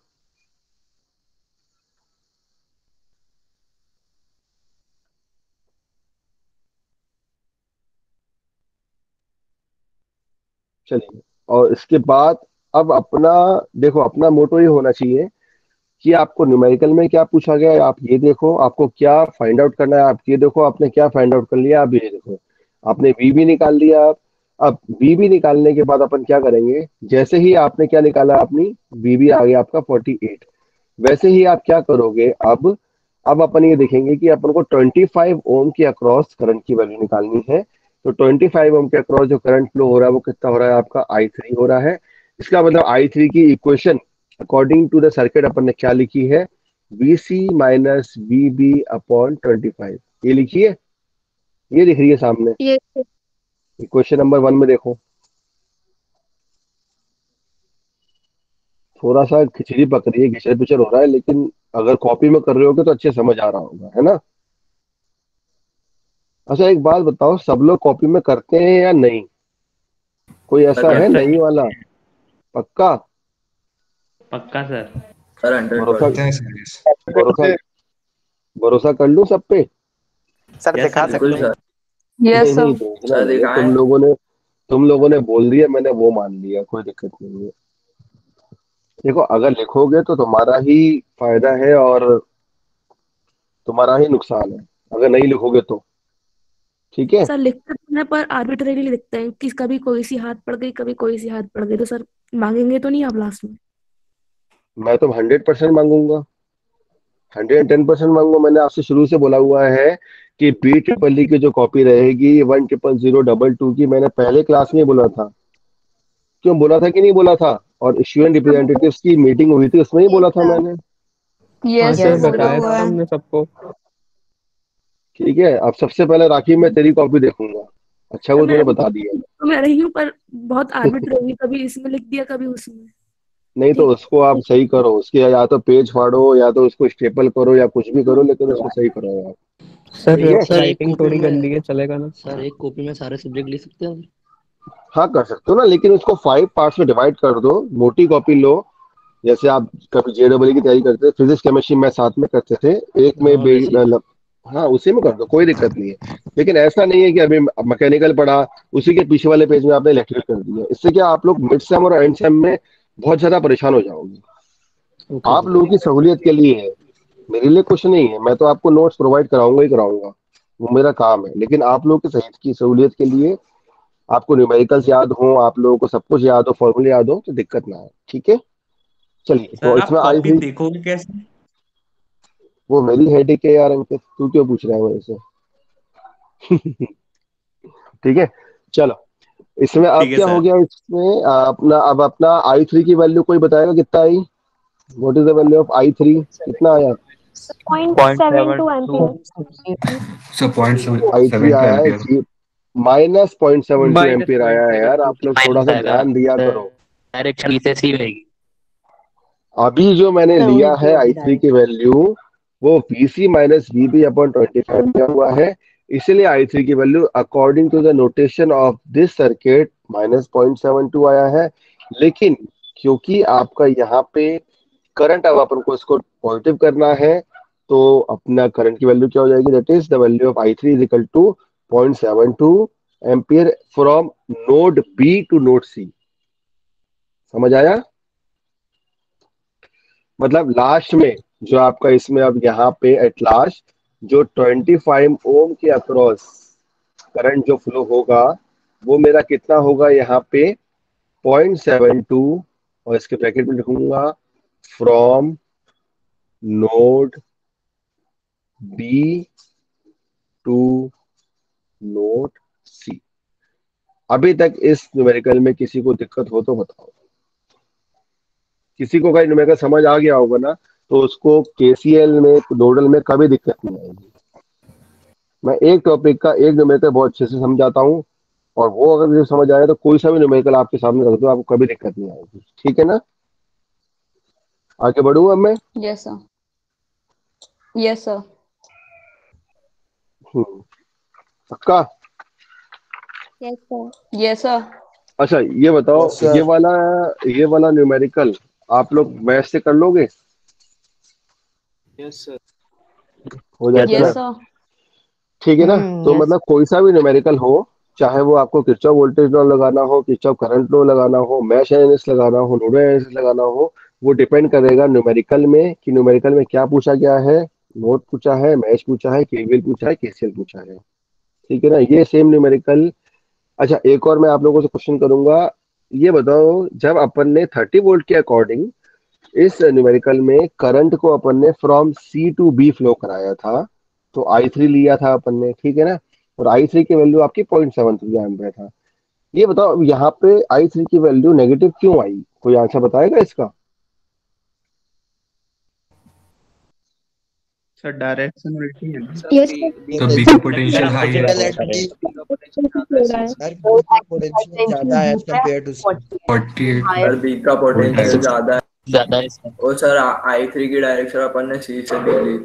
चलिए, और इसके बाद अब अपना, देखो अपना मोटो ये होना चाहिए कि आपको न्यूमेरिकल में क्या पूछा गया है आप ये देखो, आपको क्या फाइंड आउट करना है आप ये देखो, आपने क्या फाइंड आउट कर लिया आप ये देखो। आपने VB निकाल लिया। अब VB निकालने के बाद अपन क्या करेंगे, जैसे ही आपने क्या निकाला, अपनी VB आ गया आपका 48, वैसे ही आप क्या करोगे, अब अपन ये देखेंगे कि अपन को 25 ओम के अक्रॉस करंट की वैल्यू निकालनी है। तो 25 ओम के अक्रॉस जो करंट फ्लो हो रहा है वो कितना हो रहा है आपका I3 हो रहा है। इसका मतलब I3 की equation according to the circuit अपन ने क्या लिखी है, VC माइनस VB अपॉन 25। ये लिखिए, ये दिख रही है सामने ये इक्वेशन नंबर 1 में। देखो थोड़ा सा खिचड़ी पक रही है, घिचड़ पिचड़ हो रहा है, लेकिन अगर कॉपी में कर रहे होगे तो अच्छे समझ आ रहा होगा, है ना। अच्छा एक बात बताओ, सब लोग कॉपी में करते हैं या नहीं? कोई ऐसा है करते नहीं वाला? पक्का? पक्का सर। सर 100%। भरोसा भरोसा कर लूं सब पे? सर दिखा बिल्कुल सकते हैं। सर। यस नहीं सर। देखना सर नहीं है, दिखाएं। तुम लोगों ने बोल दिया, मैंने वो मान लिया, कोई दिक्कत नहीं है। देखो अगर लिखोगे तो तुम्हारा ही फायदा है और तुम्हारा ही नुकसान है, अगर नहीं लिखोगे तो। ठीक है। सर लिखते तो हैं पर आर्बिट्रेरीली लिखते हैं कि कभी कोई सी हाथ पड़ गई, कभी कोई सी हाथ पड़ गई, तो सर मांगेंगे तो नहीं आप लास्ट में? मैं तो 100% मांगूंगा, 110% मांगूंगा। मैंने आपसे शुरू से बोला हुआ है कि BEEE की जो कॉपी रहेगी 1000222 की, मैंने पहले क्लास में ही बोला था। क्यों बोला था कि नहीं बोला था? और स्टूडेंट रिप्रेजेंटेटिव्स की मीटिंग हुई थी, उसमें ही बोला था मैंने। हाँ यस सर, सर बोला बताया हुआ था है। हमने सबको। ठीक है, अब सबसे पहले राखी मैं तेरी कॉपी देखूंगा। अच्छा सर वो तूने मैं बता दिया। तो मैं रही हूँ पर बहुत आर्बिट्रेरी, कभी इसमें लिख दिया कभी उसमें। नहीं तो ठीक उसको आप सही करो, उसके या तो पेज फाड़ो या तो उसको स्टेपल करो या कुछ भी करो, लेकिन उसको सही करो यार। सर ठीक है। सर एक राइटिंग कॉपी थोड़ी में गंदी है, चलेगा ना? सर एक कॉपी में सारे सब्जेक्ट लिख सकते हैं? हाँ कर सकते हो ना, लेकिन उसको 5 पार्ट्स में डिवाइड कर दो। मोटी कॉपी लो, जैसे आप कभी JEE की तैयारी करते थे, फिजिक्स केमिस्ट्री में साथ में करते थे, एक में हाँ वैसे ही। हाँ उसी में कर दो, कोई दिक्कत नहीं है। लेकिन ऐसा नहीं है कि अभी मैकेनिकल पढ़ा, उसी के पीछे वाले पेज में आपने इलेक्ट्रिक कर दिया। इससे क्या आप लोग मिड सेम और एंड सेम में बहुत ज्यादा परेशान हो जाओगे। ओके आप सर। लोगों की सहूलियत के लिए है, मेरे लिए कुछ नहीं है। मैं तो आपको नोट्स प्रोवाइड कराऊंगा ही कराऊंगा, वो मेरा काम है। लेकिन आप लोगों के सहित की सहूलियत के लिए आपको न्यूमेरिकल्स याद हो, आप लोगों को सब कुछ याद हो, फॉर्मूले याद हो, तो दिक्कत ना है। ठीक है। चलिए तो सर आप इसमें आई कॉपी थी, देखोगे कैसे? वो मेरी हेडेक है यार अंकित, तू क्यों पूछ रहा है मेरे से? ठीक है। चलो इसमें अब ठीक है क्या हो सर। गया, इसमें अपना I3 की वैल्यू कोई बताएगा कितना I? What is the value of I3? कितना आया? 0.72 एम्पियर। सर I3 0.72 आया है एम्पियर। -0.72 एम्पियर आया है यार। आप लोग थोड़ा माइनस सा आएगा ध्यान दिया करो। डायरेक्शन बी से सी रहेगी। अभी जो मैंने लिया है I3 की वैल्यू, वो VC माइनस VB अपॉन 25 दिया हुआ है। इसलिए I3 की value according to the notation of this circuit -0.72 आया है। लेकिन क्योंकि आपका यहाँ पे करंट, अब अपन को इसको पॉजिटिव करना है, तो अपना करंट की वैल्यू क्या हो जाएगी? That is the value of I3 is equal to 0.72 ampere from node B to node C। समझ आया? मतलब लास्ट में जो आपका इसमें अब यहाँ पे एट लास्ट जो 25 ओम के अक्रॉस करंट जो फ्लो होगा, वो मेरा कितना होगा यहाँ पे? 0.72, और इसके ब्रैकेट में लिखूंगा from node B to node C। अभी तक इस न्यूमेरिकल में किसी को दिक्कत हो तो बताओ। किसी को कहीं न्यूमेरिकल समझ आ गया होगा ना, तो उसको KCL में नोडल में कभी दिक्कत नहीं आएगी। मैं एक टॉपिक का एक न्यूमेरिकल बहुत अच्छे से समझाता हूँ, और वो अगर मुझे समझ आया तो कोई सा भी न्यूमेरिकल आपके सामने रख दो, आपको कभी दिक्कत नहीं आएगी। ठीक है ना? आगे बढ़ूँ अब मैं? Yes sir. Yes sir. पक्का? Yes sir. Yes sir. अच्छा ये बताओ, ये वाला न्यूमेरिकल आप लोग मैथ से कर लोगे? Yes sir. हो जाता है यस ना? सर। ठीक है ना? तो मतलब कोई सा भी न्यूमेरिकल हो, चाहे वो आपको किरचॉफ वोल्टेज लॉ लगाना हो, किरचॉफ करंट लॉ लगाना हो, मैश एनालिसिस लगाना हो, नोडल एनालिसिस लगाना हो, वो डिपेंड करेगा न्यूमेरिकल में कि न्यूमेरिकल में क्या पूछा गया है। नोड पूछा है, मैश पूछा है, KVL पूछा है, KCL पूछा है। ठीक है ना? ये सेम न्यूमेरिकल। अच्छा एक और मैं आप लोगों से क्वेश्चन करूंगा, ये बताओ जब अपन ने 30 वोल्ट के अकॉर्डिंग इस न्यूमेरिकल में करंट को अपन ने from C to B flow कराया था, तो I3 लिया था अपन ने, ठीक है ना? और I3 की वैल्यू आपकी 0.73 एम्पियर था। ये बताओ यहाँ पे I3 की वैल्यू नेगेटिव क्यों आई? कोई आंसर बताएगा इसका? सर डायरेक्शन उल्टी है ना? यस तो B का पोटेंशियल हाई है। सर पोटेंशियल ज्यादा है as compare to 48 higher sir B का पोटेंशियल वोल्टेज ज्यादा है। ज्यादा है इसमें। और सर I3 की डायरेक्शन अपन ने सी से ले ली।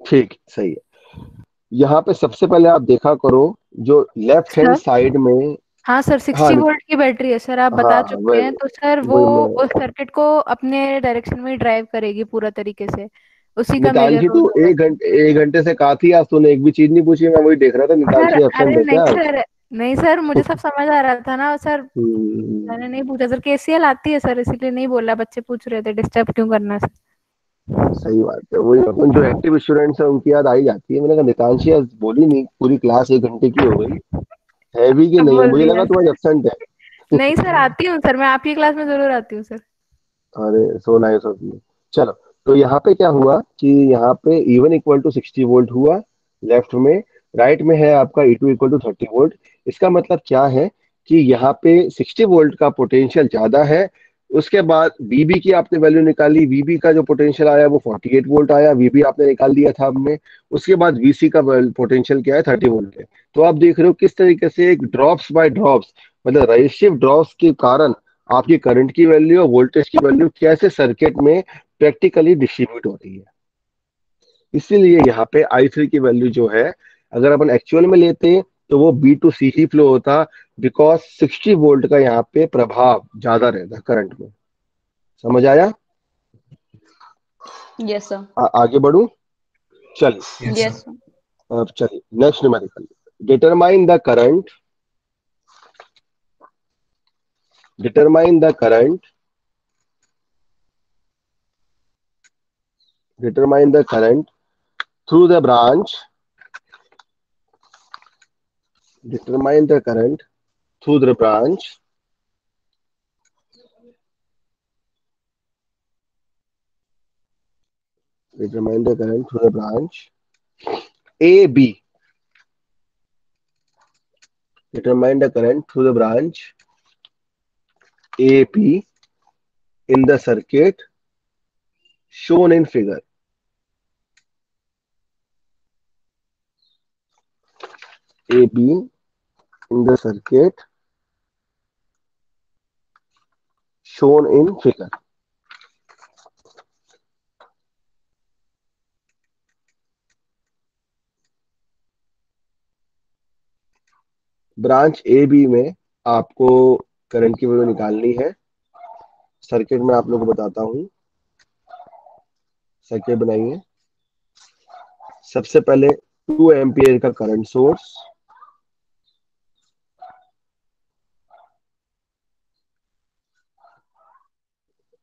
ठीक, सही है। यहाँ पे सबसे पहले आप देखा करो जो लेफ्ट हैंड सर साइड में। हाँ सर, हाँ 60 वोल्ट की बैटरी है सर, आप हाँ बता हाँ, चुके हैं, तो सर वो वही मैं उस सर्किट को अपने डायरेक्शन में ड्राइव करेगी पूरा तरीके से, उसी का मेजर मितांशी, रोल तू होगा सर। 1 घंटे से कहा थी, आज तूने एक भी चीज नहीं पूछी। मैं वही देख रहा था, सर मितांशी एब्सेंट अरे है नहीं क्या आज? सर, नहीं सर, मुझे सब समझ आ रहा था ना सर, मैंने नहीं पूछा सर, केसीएल आती है सर, इसीलिए नहीं बोला, बच्चे पूछ रहे थे, डिस्टर्ब क्यों करना सर। सही बात है, वही अपन जो एक्टिव स्टूडेंट्स है उनकी याद आई जाती है। मैंने कहा नितांशी आज बोली नहीं, पूरी क्लास 1 घंटे की हो गई है भी कि अब नहीं है, बोल मुझे लगा दिया तू आज एब्सेंट है। नहीं सर, आती हूँ सर, मैं आपकी क्लास में जरूर आती हूँ सर। अरे सो नाइस ऑफ यू। चलो, तो यहाँ पे क्या हुआ कि यहाँ पे E1 इक्वल टू 60 वोल्ट हुआ लेफ्ट में। राइट में है आपका E2 इक्वल टू 30 वोल्ट। इसका मतलब क्या है कि यहाँ पे 60 वोल्ट का पोटेंशियल ज्यादा है। उसके बाद VB की आपने वैल्यू निकाली, VB का जो पोटेंशियल आया वो 48 वोल्ट आया, VB आपने निकाल दिया था हमने। उसके बाद VC का पोटेंशियल क्या है, 30 वोल्ट है। तो आप देख रहे हो किस तरीके से एक ड्रॉप्स बाय ड्रॉप्स, मतलब रेसिस्टिव ड्रॉप्स के कारण आपकी करंट की वैल्यू और वोल्टेज की वैल्यू कैसे सर्किट में प्रैक्टिकली डिस्ट्रीब्यूट हो रही है। इसीलिए यहाँ पे I3 की वैल्यू जो है, अगर अपन एक्चुअल में लेते तो वो B to C he flow होता, बिकॉज 60 वोल्ट का यहाँ पे प्रभाव ज्यादा रहता करंट में। समझ आया? Yes sir. आगे बढ़ू? चलिए, यस सर। अब चलिए next numerical. Determine the current, determine the current, determine the current through the branch, determine the current through the branch determine the current through the branch AB, determine the current through the branch AP in the circuit shown in figure. AB in the circuit shown in figure. Branch A B में आपको current की value निकालनी है। Circuit में आप लोगों को बताता हूं, सर्किट बनाइए। सबसे पहले 2 एम्पियर का current source,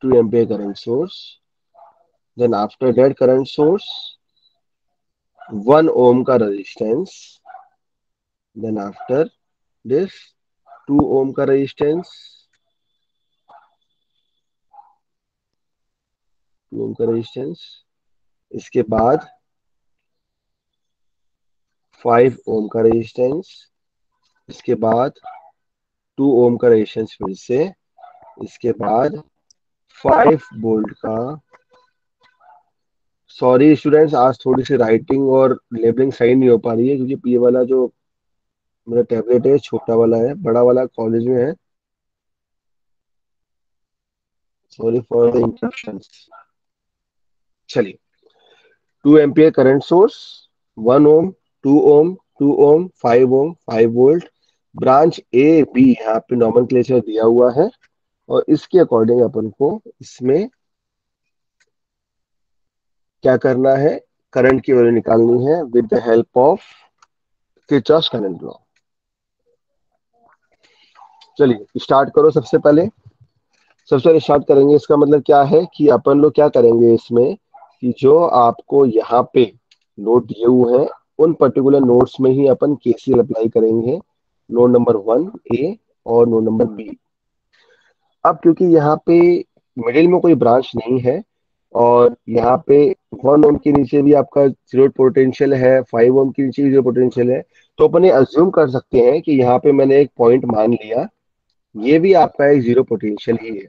2 ampere current source, then after that current source 1 ohm का resistance, then after this 2 ohm का रेजिस्टेंस, 2 ओम का रेजिस्टेंस, इसके बाद 5 ओम का रेजिस्टेंस, इसके बाद 2 ओम का रेजिस्टेंस फिर से, इसके बाद 5 वोल्ट का। सॉरी स्टूडेंट्स, आज थोड़ी सी राइटिंग और लेबलिंग सही नहीं हो पा रही है, क्योंकि ये वाला जो मेरा टैबलेट है छोटा वाला है, बड़ा वाला कॉलेज में है। Sorry for the interruptions. चलिए, 2 ampere current source, 1 ohm, 2 ohm, 2 ohm, 5 ohm, 5 volt. Branch A B यहाँ पे नॉमेनक्लेचर दिया हुआ है, और इसके अकॉर्डिंग अपन को इसमें क्या करना है, करंट की वैल्यू निकालनी है with the help of Kirchhoff's current law. चलिए स्टार्ट करो। सबसे पहले स्टार्ट करेंगे। इसका मतलब क्या है कि अपन लोग क्या करेंगे इसमें, कि जो आपको यहाँ पे नोट दिए हुए हैं उन पर्टिकुलर नोट्स में ही अपन केसीएल अप्लाई करेंगे, नोड नंबर 1 ए और नोड नंबर बी। अब क्योंकि यहाँ पे मिडिल में कोई ब्रांच नहीं है, और यहाँ पे 1 ओम के नीचे भी आपका जीरो पोटेंशियल है, 5 ओम के नीचे भी जीरो पोटेंशियल है, तो अपन ये अज्यूम कर सकते हैं कि यहाँ पे मैंने एक पॉइंट मान लिया, ये भी आपका एक जीरो पोटेंशियल ही है,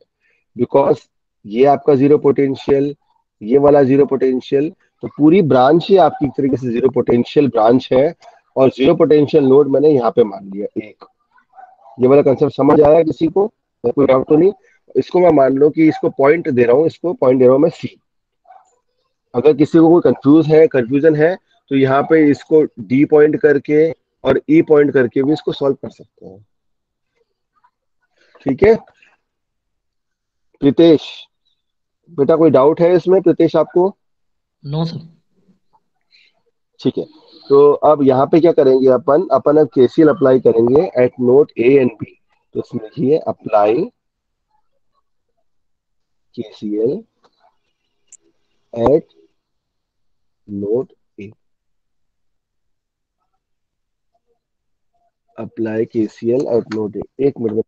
बिकॉज ये आपका जीरो पोटेंशियल, ये वाला जीरो पोटेंशियल, तो पूरी ब्रांच ही आपकी एक तरीके से जीरो पोटेंशियल ब्रांच है, और जीरो पोटेंशियल नोड मैंने यहाँ पे मान लिया एक। ये वाला कंसेप्ट समझ आया किसी को? कोई डाउट तो नहीं? इसको मैं मान लो कि इसको पॉइंट दे रहा हूँ, इसको पॉइंट दे रहा हूँ मैं सी। अगर किसी को कोई कंफ्यूजन है तो यहाँ पे इसको डी पॉइंट करके और ई पॉइंट करके भी इसको सॉल्व कर सकते हैं। ठीक है प्रीतेश, बेटा कोई डाउट है इसमें प्रीतेश आपको? No sir. ठीक है, तो अब यहाँ पे क्या करेंगे अपन अपन अब केसीएल अप्लाई करेंगे at node A and B. तो इसमें लिखिए apply KCL at node A. Apply KCL at node A. एक मिनट में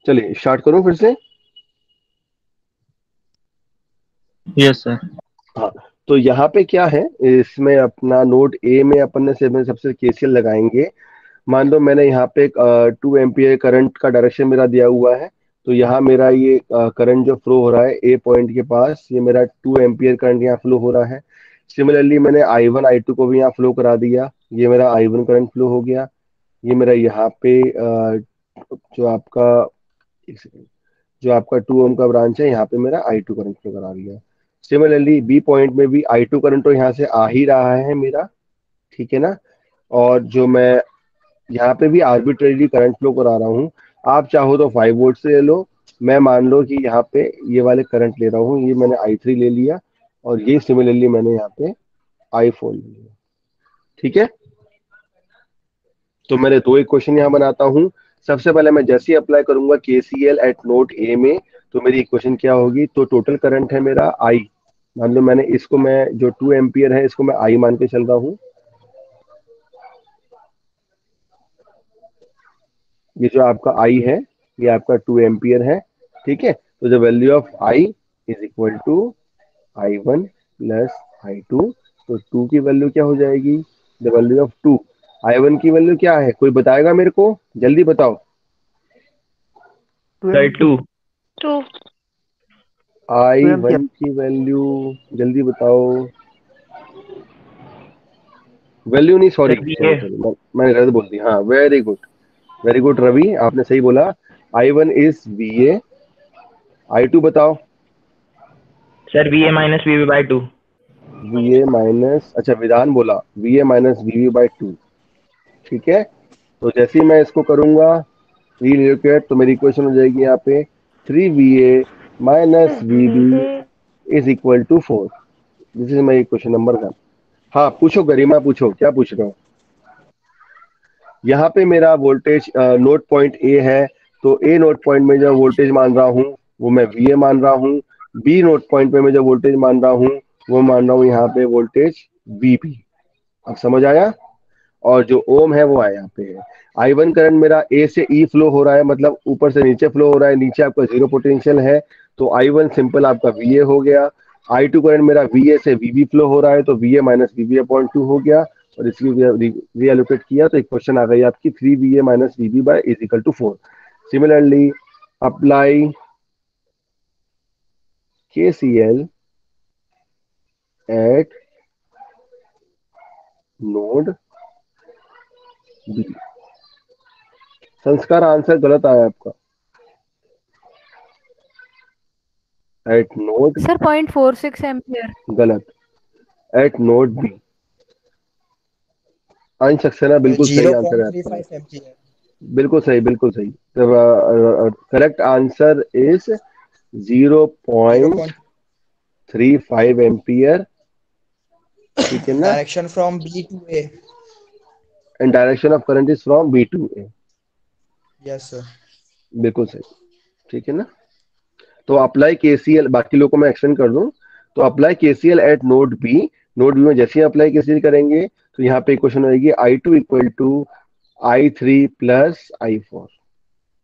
चलिए स्टार्ट करूं फिर से। Yes sir. हाँ, तो यहाँ पे क्या है, इसमें अपना नोड ए में अपन ने सबसे केसीएल लगाएंगे। मान लो मैंने यहाँ पे 2 एम्पियर करंट का डायरेक्शन मेरा दिया हुआ है। तो यहाँ मेरा ये करंट जो फ्लो हो रहा है ए पॉइंट के पास, ये मेरा 2 एम्पियर करंट यहाँ फ्लो हो रहा है। सिमिलरली मैंने I1 I2 को भी यहाँ फ्लो करा दिया, ये मेरा I1 करंट फ्लो हो गया। ये मेरा यहाँ पे जो आपका एक सेकंड, जो आपका 2 ओम का ब्रांच है, यहाँ पे मेरा I2 करंट फ्लो करा दिया। सिमिलरली बी पॉइंट में भी I2 करंट तो यहाँ से आ ही रहा है मेरा, ठीक है ना। और जो मैं यहाँ पे भी आर्बिट्रेरी करंट फ्लो करा रहा हूँ। आप चाहो तो 5 वोल्ट से ले लो, मैं मान लो कि यहाँ पे ये वाले करंट ले रहा हूँ, ये मैंने I3 ले लिया और ये सिमिलरली मैंने यहाँ पे I4 ले लिया। ठीक है, तो मैंने 2 इक्वेशन यहाँ बनाता हूँ। सबसे पहले मैं जैसे ही अप्लाई करूंगा केसीएल एट नोड ए में, तो मेरी इक्वेशन क्या होगी, तो टोटल करंट है मेरा आई। मान लो मैंने इसको, मैं जो 2 एम्पियर है इसको मैं आई मान के चल रहा हूँ। ये जो आपका आई है ये आपका 2 एम्पियर है। ठीक है, तो the value of I is equal to I1 plus I2। तो 2 की वैल्यू क्या हो जाएगी, द वैल्यू ऑफ 2। I1 की वैल्यू क्या है, कोई बताएगा मेरे को, जल्दी बताओ। सर 2 I1 की वैल्यू जल्दी बताओ। वैल्यू नहीं, सॉरी मैंने गलत बोल दी। हाँ, वेरी गुड रवि, आपने सही बोला। I1 is VA। I2 बताओ। Sir VA minus VB by 2। VA minus, अच्छा विधान बोला, VA माइनस VB बाई 2। ठीक है, तो जैसे ही मैं इसको करूंगा रीलोकेट, तो मेरी इक्वेशन हो जाएगी यहाँ पे 3VA minus VB is equal to 4। This is my question number 1। हाँ पूछो गरिमा, पूछो क्या पूछ रहे हो। यहाँ पे मेरा वोल्टेज नोड पॉइंट ए है, तो ए नोड पॉइंट में जो वोल्टेज मान रहा हूँ वो मैं VA मान रहा हूँ। बी नोड पॉइंट पे मैं जो वोल्टेज मान रहा हूँ वो मान रहा हूँ यहाँ पे वोल्टेज VB। अब समझ आया। और जो ओम है वो यहाँ पे है। I1 करंट मेरा ए से ई फ्लो हो रहा है, मतलब ऊपर से नीचे फ्लो हो रहा है, नीचे आपका जीरो पोटेंशियल है, तो I1 सिंपल आपका VA हो गया। I2 करंट मेरा VA से VB फ्लो हो रहा है, तो VA माइनस VB अपॉन 2 हो गया। और इसकी रीएलोकेट किया तो इक्वेशन आ गई आपकी 3VA minus VB by is equal to 4। Similarly apply KCL at node B. Sanskar answer गलत आया आपका। At node sir 0.46 ampere. गलत, at node B. Ansh Saxena बिल्कुल सही आंसर है आपका। 0.35 एम्पियर। बिल्कुल सही, बिल्कुल सही। Correct answer is 0.35 ampere. ठीक है ना? Direction from B to A. And direction of current is from B to A. Yes sir. बिल्कुल सही। ठीक है ना? तो अप्लाई केसीएल, बाकी लोगों को मैं एक्सप्लेन कर दूं। तो apply KCL at node B. Node B में जैसे ही अप्लाई केसीएल करेंगे तो यहाँ पे इक्वेशन होगी I2 equal to I3 plus I4।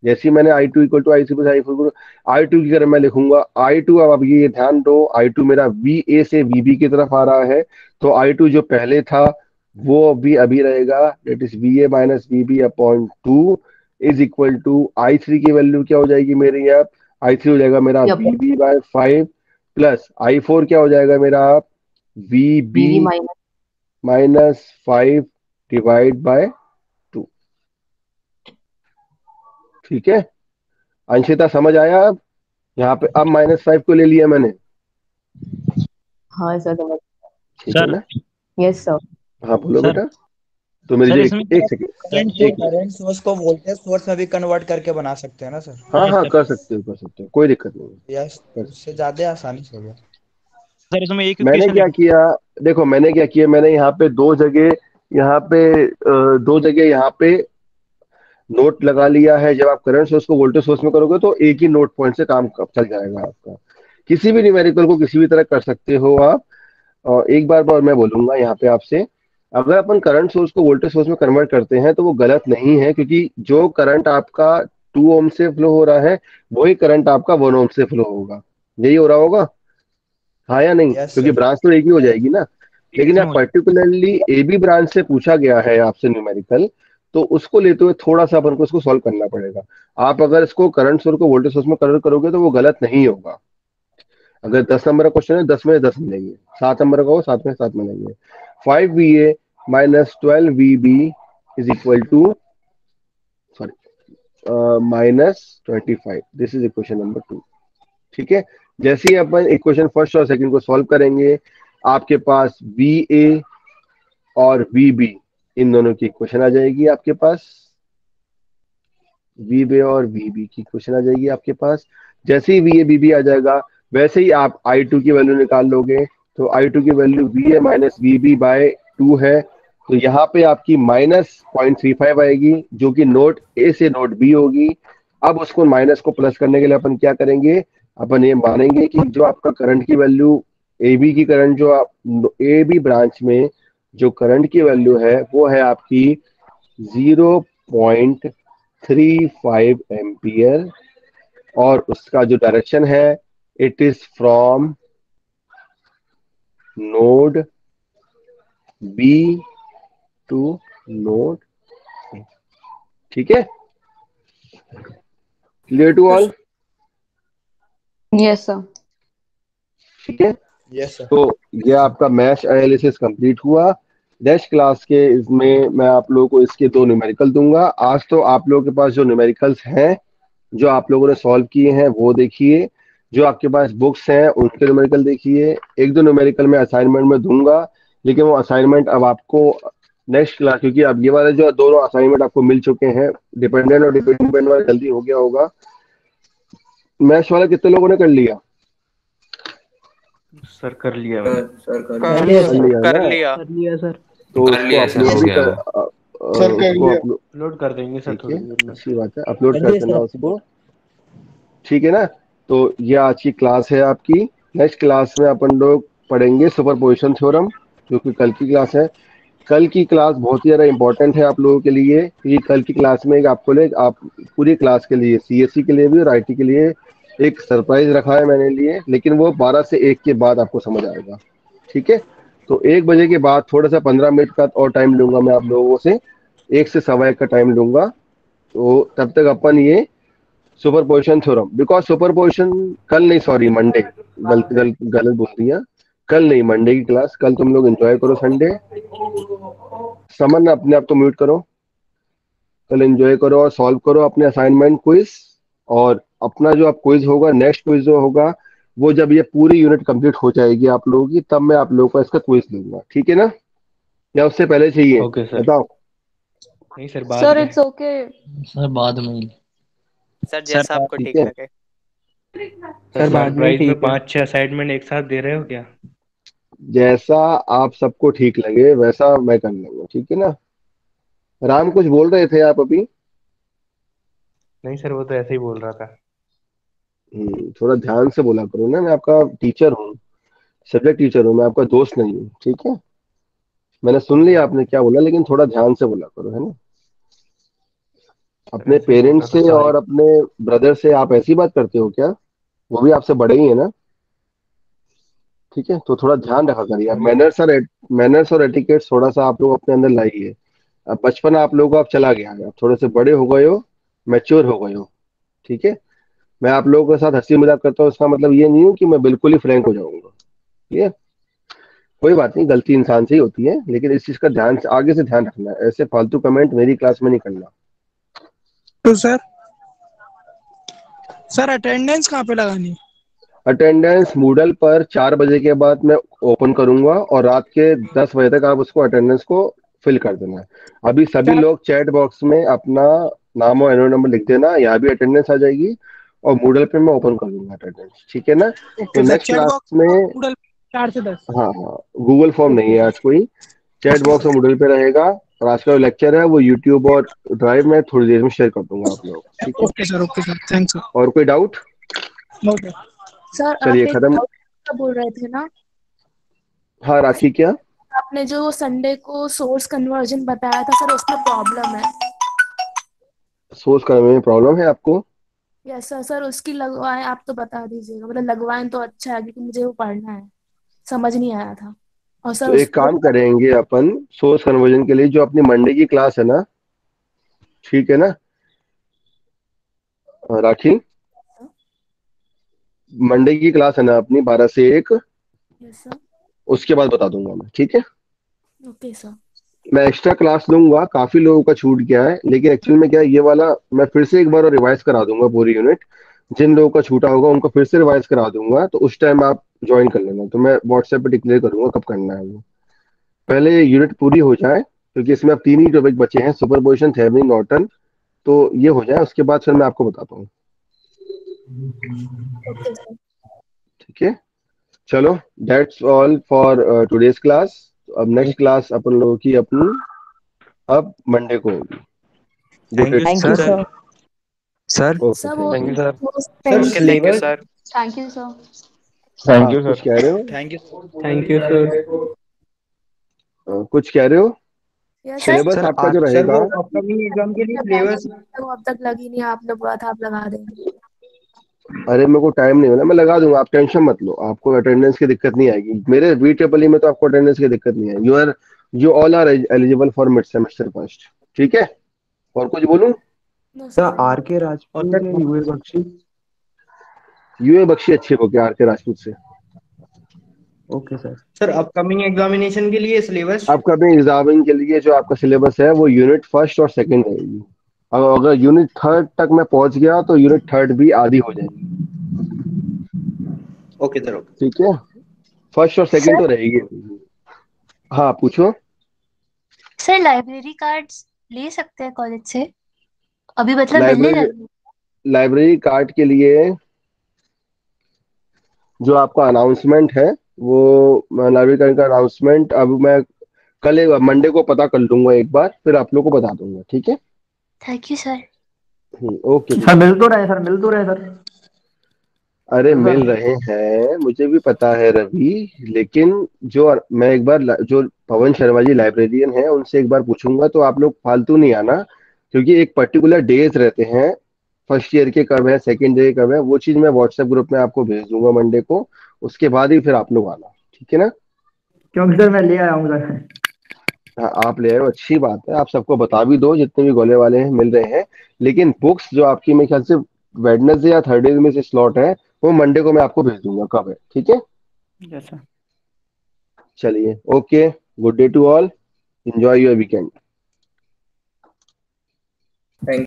जैसे ही मैंने I2 equal to I3 plus I4, I2 की अगर मैं लिखूंगा I2, अब ये ध्यान दो, I2 मेरा VA से VB की तरफ आ रहा है, तो I2 जो पहले था वो भी अभी रहेगा, that is VA minus VB upon 2 is equal to I3 की वैल्यू क्या हो जाएगी मेरी? यहाँ I3 हो जाएगा मेरा Yep. VB bye 5 plus I4 क्या हो जाएगा मेरा? VB minus 5 divide by 2। ठीक है अंशिता, समझ आया? अब यहाँ पे अब -5 को ले लिया मैंने। हाँ सर समझ। ठीक है ना? Yes sir. हाँ बोलो सर, बेटा। तो मेरी सर, जो इसमें एक सेकंड, करंट सोर्स को वोल्टेज सोर्स में भी कन्वर्ट करके बना सकते हैं ना सर? हाँ हाँ कर सकते हो, कर सकते हो, कोई दिक्कत नहीं है। यस, उससे ज्यादा आसानी से हो गया। सर इसमें एक मैंने इक्वेशन क्या किया, देखो मैंने क्या किया, मैंने यहाँ पे दो जगह यहाँ पे नोट लगा लिया है। जब आप करंट सोर्स को वोल्टेज सोर्स में करोगे तो एक ही नोट पॉइंट से काम चल जाएगा आपका। किसी भी न्यूमेरिकल को किसी भी तरह कर सकते हो आप। और एक बार मैं बोलूंगा यहाँ पे आपसे, अगर अपन करंट सोर्स को वोल्टेज सोर्स में कन्वर्ट करते हैं तो वो गलत नहीं है, क्योंकि जो करंट आपका 2 ओम से फ्लो हो रहा है वही करंट आपका 1 ओम से फ्लो होगा। यही हो रहा होगा, हाँ या नहीं? क्योंकि ब्रांच तो एक ही हो जाएगी ना। लेकिन आप पर्टिकुलरली ए बी ब्रांच से पूछा गया है आपसे न्यूमेरिकल, तो उसको लेते हुए थोड़ा सा अपन को इसको सॉल्व करना पड़ेगा। आप अगर इसको करंट सोर्स को वोल्टेज सोर्स में कन्वर्ट करोगे तो वो गलत नहीं होगा। अगर 10 नंबर का क्वेश्चन है 10 में 10 मिलेंगे, 7 नंबर का हो 7 में 7 मिलेंगे। 5VA minus 12VB is equal to -25। This is equation number 2। ठीक है, जैसे ही अपन इक्वेशन फर्स्ट और सेकंड को सॉल्व करेंगे, आपके पास VA और VB इन दोनों की इक्वेशन आ जाएगी आपके पास। VA और VB की इक्वेशन आ जाएगी आपके पास। जैसे ही VA VB आ जाएगा वैसे ही आप I2 की वैल्यू निकाल लोगे। तो I2 की value VA minus VB by 2 है, तो यहाँ पे आपकी -0.35 आएगी, जो कि नोट ए से नोट बी होगी। अब उसको माइनस को प्लस करने के लिए अपन क्या करेंगे, अपन ये मानेंगे कि जो आपका करंट की वैल्यू ए बी की करंट, जो आप ए बी ब्रांच में जो करंट की वैल्यू है वो है आपकी 0.35 एम्पियर, और उसका जो डायरेक्शन है it is from node B to node A. ठीक है, clear to all? Yes sir. ठीक है, यस सर। तो ये आपका मैश एनालिसिस कंप्लीट हुआ। नेक्स्ट क्लास के इसमें मैं आप लोगों को इसके 2 न्यूमेरिकल दूंगा। आज तो आप लोगों के पास जो न्यूमेरिकल्स हैं जो आप लोगों ने सॉल्व किए हैं वो देखिए, जो आपके पास बुक्स हैं उनके न्यूमेरिकल देखिए। 1-2 न्यूमेरिकल मैं असाइनमेंट में दूंगा, लेकिन वो असाइनमेंट अब आपको नेक्स्ट क्लास, क्योंकि अब ये वाले जो दोनों असाइनमेंट आपको मिल चुके हैं, डिपेंडेंट और डिपेंडेंट वाला जल्दी हो गया होगा। मैश वाला कितने लोगों ने कर लिया? सर कर लिया सर कर लिया सर। तो उसको अपलोड कर देंगे सर थोड़ी देर में। अच्छी बात है, अपलोड कर देना उसको। ठीक है ना? तो ये आज की क्लास है आपकी। नेक्स्ट क्लास में अपन लोग पढ़ेंगे सुपरपोजिशन थ्योरम, जो कि कल की क्लास है। कल की क्लास बहुत ही ज़्यादा इंपॉर्टेंट है आप लोगों के लिए, क्योंकि कल की क्लास में आप पूरी क्लास के लिए, CSE के लिए भी और IT के लिए एक सरप्राइज रखा है मैंने लिए, लेकिन वो 12 से 1 के बाद आपको समझ आएगा। ठीक है, तो 1 बजे के बाद थोड़ा सा 15 मिनट का और टाइम लूंगा मैं आप लोगों से, 1 से 1:15 का टाइम लूंगा। तो तब तक अपन ये सुपरपोजिशन थ्योरम, बिकॉज सुपरपोजिशन कल नहीं, सॉरी मंडे, गलत बोल दिया, कल नहीं, मंडे की क्लास। कल तुम लोग एंजॉय करो संडे। समन अपने आप को म्यूट करो। कल एंजॉय करो और सॉल्व करो अपने असाइनमेंट क्विज, और अपना जो आप क्विज होगा, नेक्स्ट क्विज जो होगा वो जब ये पूरी यूनिट कंप्लीट हो जाएगी आप लोगों की, तब मैं आप लोगों को इसका क्विज दूंगा। ठीक है ना? या उससे पहले चाहिए? Okay sir. बताओ। नहीं सर, बाद सर में। It's okay. सर बाद में। सर जैसा आपको ठीक ठीक है। लगे। सर बाद में सरप्राइज में ठीक है। 5-6 असाइनमेंट एक साथ दे रहे हो क्या? जैसा आप सबको ठीक लगे वैसा मैं कर लूंगा, ठीक है ना। राम कुछ बोल रहे थे आप अभी? नहीं सर, वो तो ऐसे ही बोल रहा था। थोड़ा ध्यान से बोला करो ना, मैं आपका टीचर हूँ, सब्जेक्ट टीचर हूँ, मैं आपका दोस्त नहीं हूँ, ठीक है। मैंने सुन लिया आपने क्या बोला, लेकिन थोड़ा ध्यान से बोला करो, है ना। अपने ऐसे ही बोल पेरेंट्स रहा था, से सॉरी। और अपने ब्रदर से आप ऐसी बात करते हो क्या? वो भी आपसे बड़े ही है ना, ठीक है। तो थोड़ा ध्यान रखा करिए, मैनर्स और एटिकेट्स थोड़ा सा आप लोग अपने अंदर लाइए। अब बचपन आप लोगों का अब चला गया है, आप थोड़े से बड़े हो गए हो, मैच्योर हो गए हो, ठीक है। मैं आप लोगों के साथ हंसी मजाक करता हूँ, इसका मतलब ये नहीं हो कि मैं बिल्कुल ही फ्रैंक हो जाऊंगा, ठीक है। कोई बात नहीं, गलती इंसान से ही होती है, लेकिन इस चीज का ध्यान आगे से ध्यान रखना है, ऐसे फालतू कमेंट मेरी क्लास में नहीं करना। तो सर अटेंडेंस कहाँ पे लगानी है? अटेंडेंस मूडल पर 4 बजे के बाद मैं ओपन करूंगा, और रात के 10 बजे तक आप उसको अटेंडेंस को फिल कर देना है। अभी सभी लोग चैट बॉक्स में अपना नाम और एनरोल नंबर लिख देना, यहाँ भी अटेंडेंस आ जाएगी, और मूडल पे मैं ओपन कर दूंगा अटेंडेंस, ठीक है ना। तो okay sir, next chat class box में, गूगल 4 से 10। हाँ हाँ, गूगल फॉर्म नहीं है आज कोई, चैट बॉक्स और मूडल पे रहेगा। और आज का जो लेक्चर है वो यूट्यूब और ड्राइव में थोड़ी देर में शेयर कर दूंगा आप लोग, ठीक है। Okay sir, thanks sir. और कोई डाउट? No sir. सर आप चलिए एक खत्म। doubt का बोल रहे थे ना, हाँ राखी, क्या? आपने जो संडे को सोर्स कन्वर्जन बताया था सर, उसमें प्रॉब्लम है। सोर्स करने में प्रॉब्लम है आपको? यस सर, सर उसकी लगवाएं आप तो बता दीजिएगा, मतलब लगवाएं तो अच्छा है क्योंकि मुझे वो पढ़ना है, समझ नहीं आया था। और सर तो एक उसको काम करेंगे अपन, सोर्स कन्वर्जन के लिए जो अपनी मंडे की क्लास है ना, ठीक है ना राखी, मंडे की क्लास है ना अपनी 12 से 1, यस सर। उसके बाद बता दूंगा मैं, ठीक है। Okay sir. मैं एक्स्ट्रा क्लास लूंगा, काफी लोगों का छूट गया है, लेकिन एक्चुअल में क्या है, ये वाला मैं फिर से एक बार रिवाइज करा दूंगा पूरी यूनिट। जिन लोगों का छूटा होगा उनको फिर से रिवाइज करा दूंगा, तो उस टाइम आप ज्वाइन कर लेना, तो मैं व्हाट्सएप पे डिक्लेयर करूंगा कब करना है वो। पहले यूनिट पूरी हो जाए, क्योंकि इसमें अब 3 ही टॉपिक बचे हैं, सुपरपोजिशन, थेवेनिन, नॉर्टन। तो ये हो जाए, उसके बाद फिर मैं आपको बताता हूँ, ओके सर। ठीक है। चलो, that's all for today's class. अब नेक्स्ट क्लास अपन लोगों की अपनी अब मंडे को होगी। Good day. Thank you sir. Sir okay, sir वो thank you sir. Sir syllabus. Thank you sir. Thank you कुछ सर। कह रहे हो? Thank you. Thank you sir. कुछ कह रहे हो? यस सिलेबस सर आपका जो आज सर रहेगा, वो अपकमिंग एग्जाम के लिए सिलेबस। वो अब तक लगी नहीं, आपने बोला था आप लगा देंगे। अरे मेरे को टाइम नहीं मिला, मैं लगा दूंगा, आप टेंशन मत लो, आपको अटेंडेंस की दिक्कत नहीं आएगी। मेरे VEE में तो आपको अटेंडेंस की दिक्कत नहीं है। You all are eligible for mid semester first, ठीक है। और कुछ बोलूं? No sir sir. आर के राजपूत या यूए बख्शी? यूए बख्शी अच्छे हो गया RK राजपूत से। Okay sir. Sir upcoming examination के लिए सिलेबस। आपका भी एग्जामिन के लिए जो आपका सिलेबस है वो यूनिट फर्स्ट और सेकंड रहेगी। अगर यूनिट थर्ड तक मैं पहुंच गया तो यूनिट थर्ड भी आधी हो जाएगी, ओके सर। ठीक है। फर्स्ट और सेकंड तो रहेगी। हाँ पूछो। सर लाइब्रेरी कार्ड्स ले सकते हैं कॉलेज से? अभी मतलब मिलने लाइब्रेरी लगे। लाइब्रेरी कार्ड के लिए जो आपका अनाउंसमेंट है, वो लाइब्रेरी कार्ड का अनाउंसमेंट अब मैं कल मंडे को पता कर लूंगा एक बार, फिर आप लोग को बता दूंगा, ठीक है। Thank you sir. Okay. Sir मिल तो रहे सर। अरे मिल रहे हैं, मुझे भी पता है रवि, लेकिन जो मैं एक बार जो पवन शर्मा जी लाइब्रेरियन हैं उनसे एक बार पूछूंगा, तो आप लोग फालतू नहीं आना, क्योंकि एक पर्टिकुलर डेज रहते हैं, फर्स्ट ईयर के कब है, सेकेंड ईयर कब है, वो चीज मैं व्हाट्सएप ग्रुप में आपको भेज दूंगा मंडे को। उसके बाद ही फिर आप लोग आना, ठीक है ना। क्योंकि सर मैं ले आया हूँ सर। हाँ आप ले आए हो, अच्छी बात है, आप सबको बता भी दो जितने भी गोले वाले हैं मिल रहे हैं। लेकिन बुक्स जो आपकी मेरे ख्याल से वेडनेसडे या थर्सडे में से स्लॉट है, वो मंडे को मैं आपको भेज दूंगा कब है, ठीक है। Yes sir. चलिए, okay, good day to all, enjoy your weekend.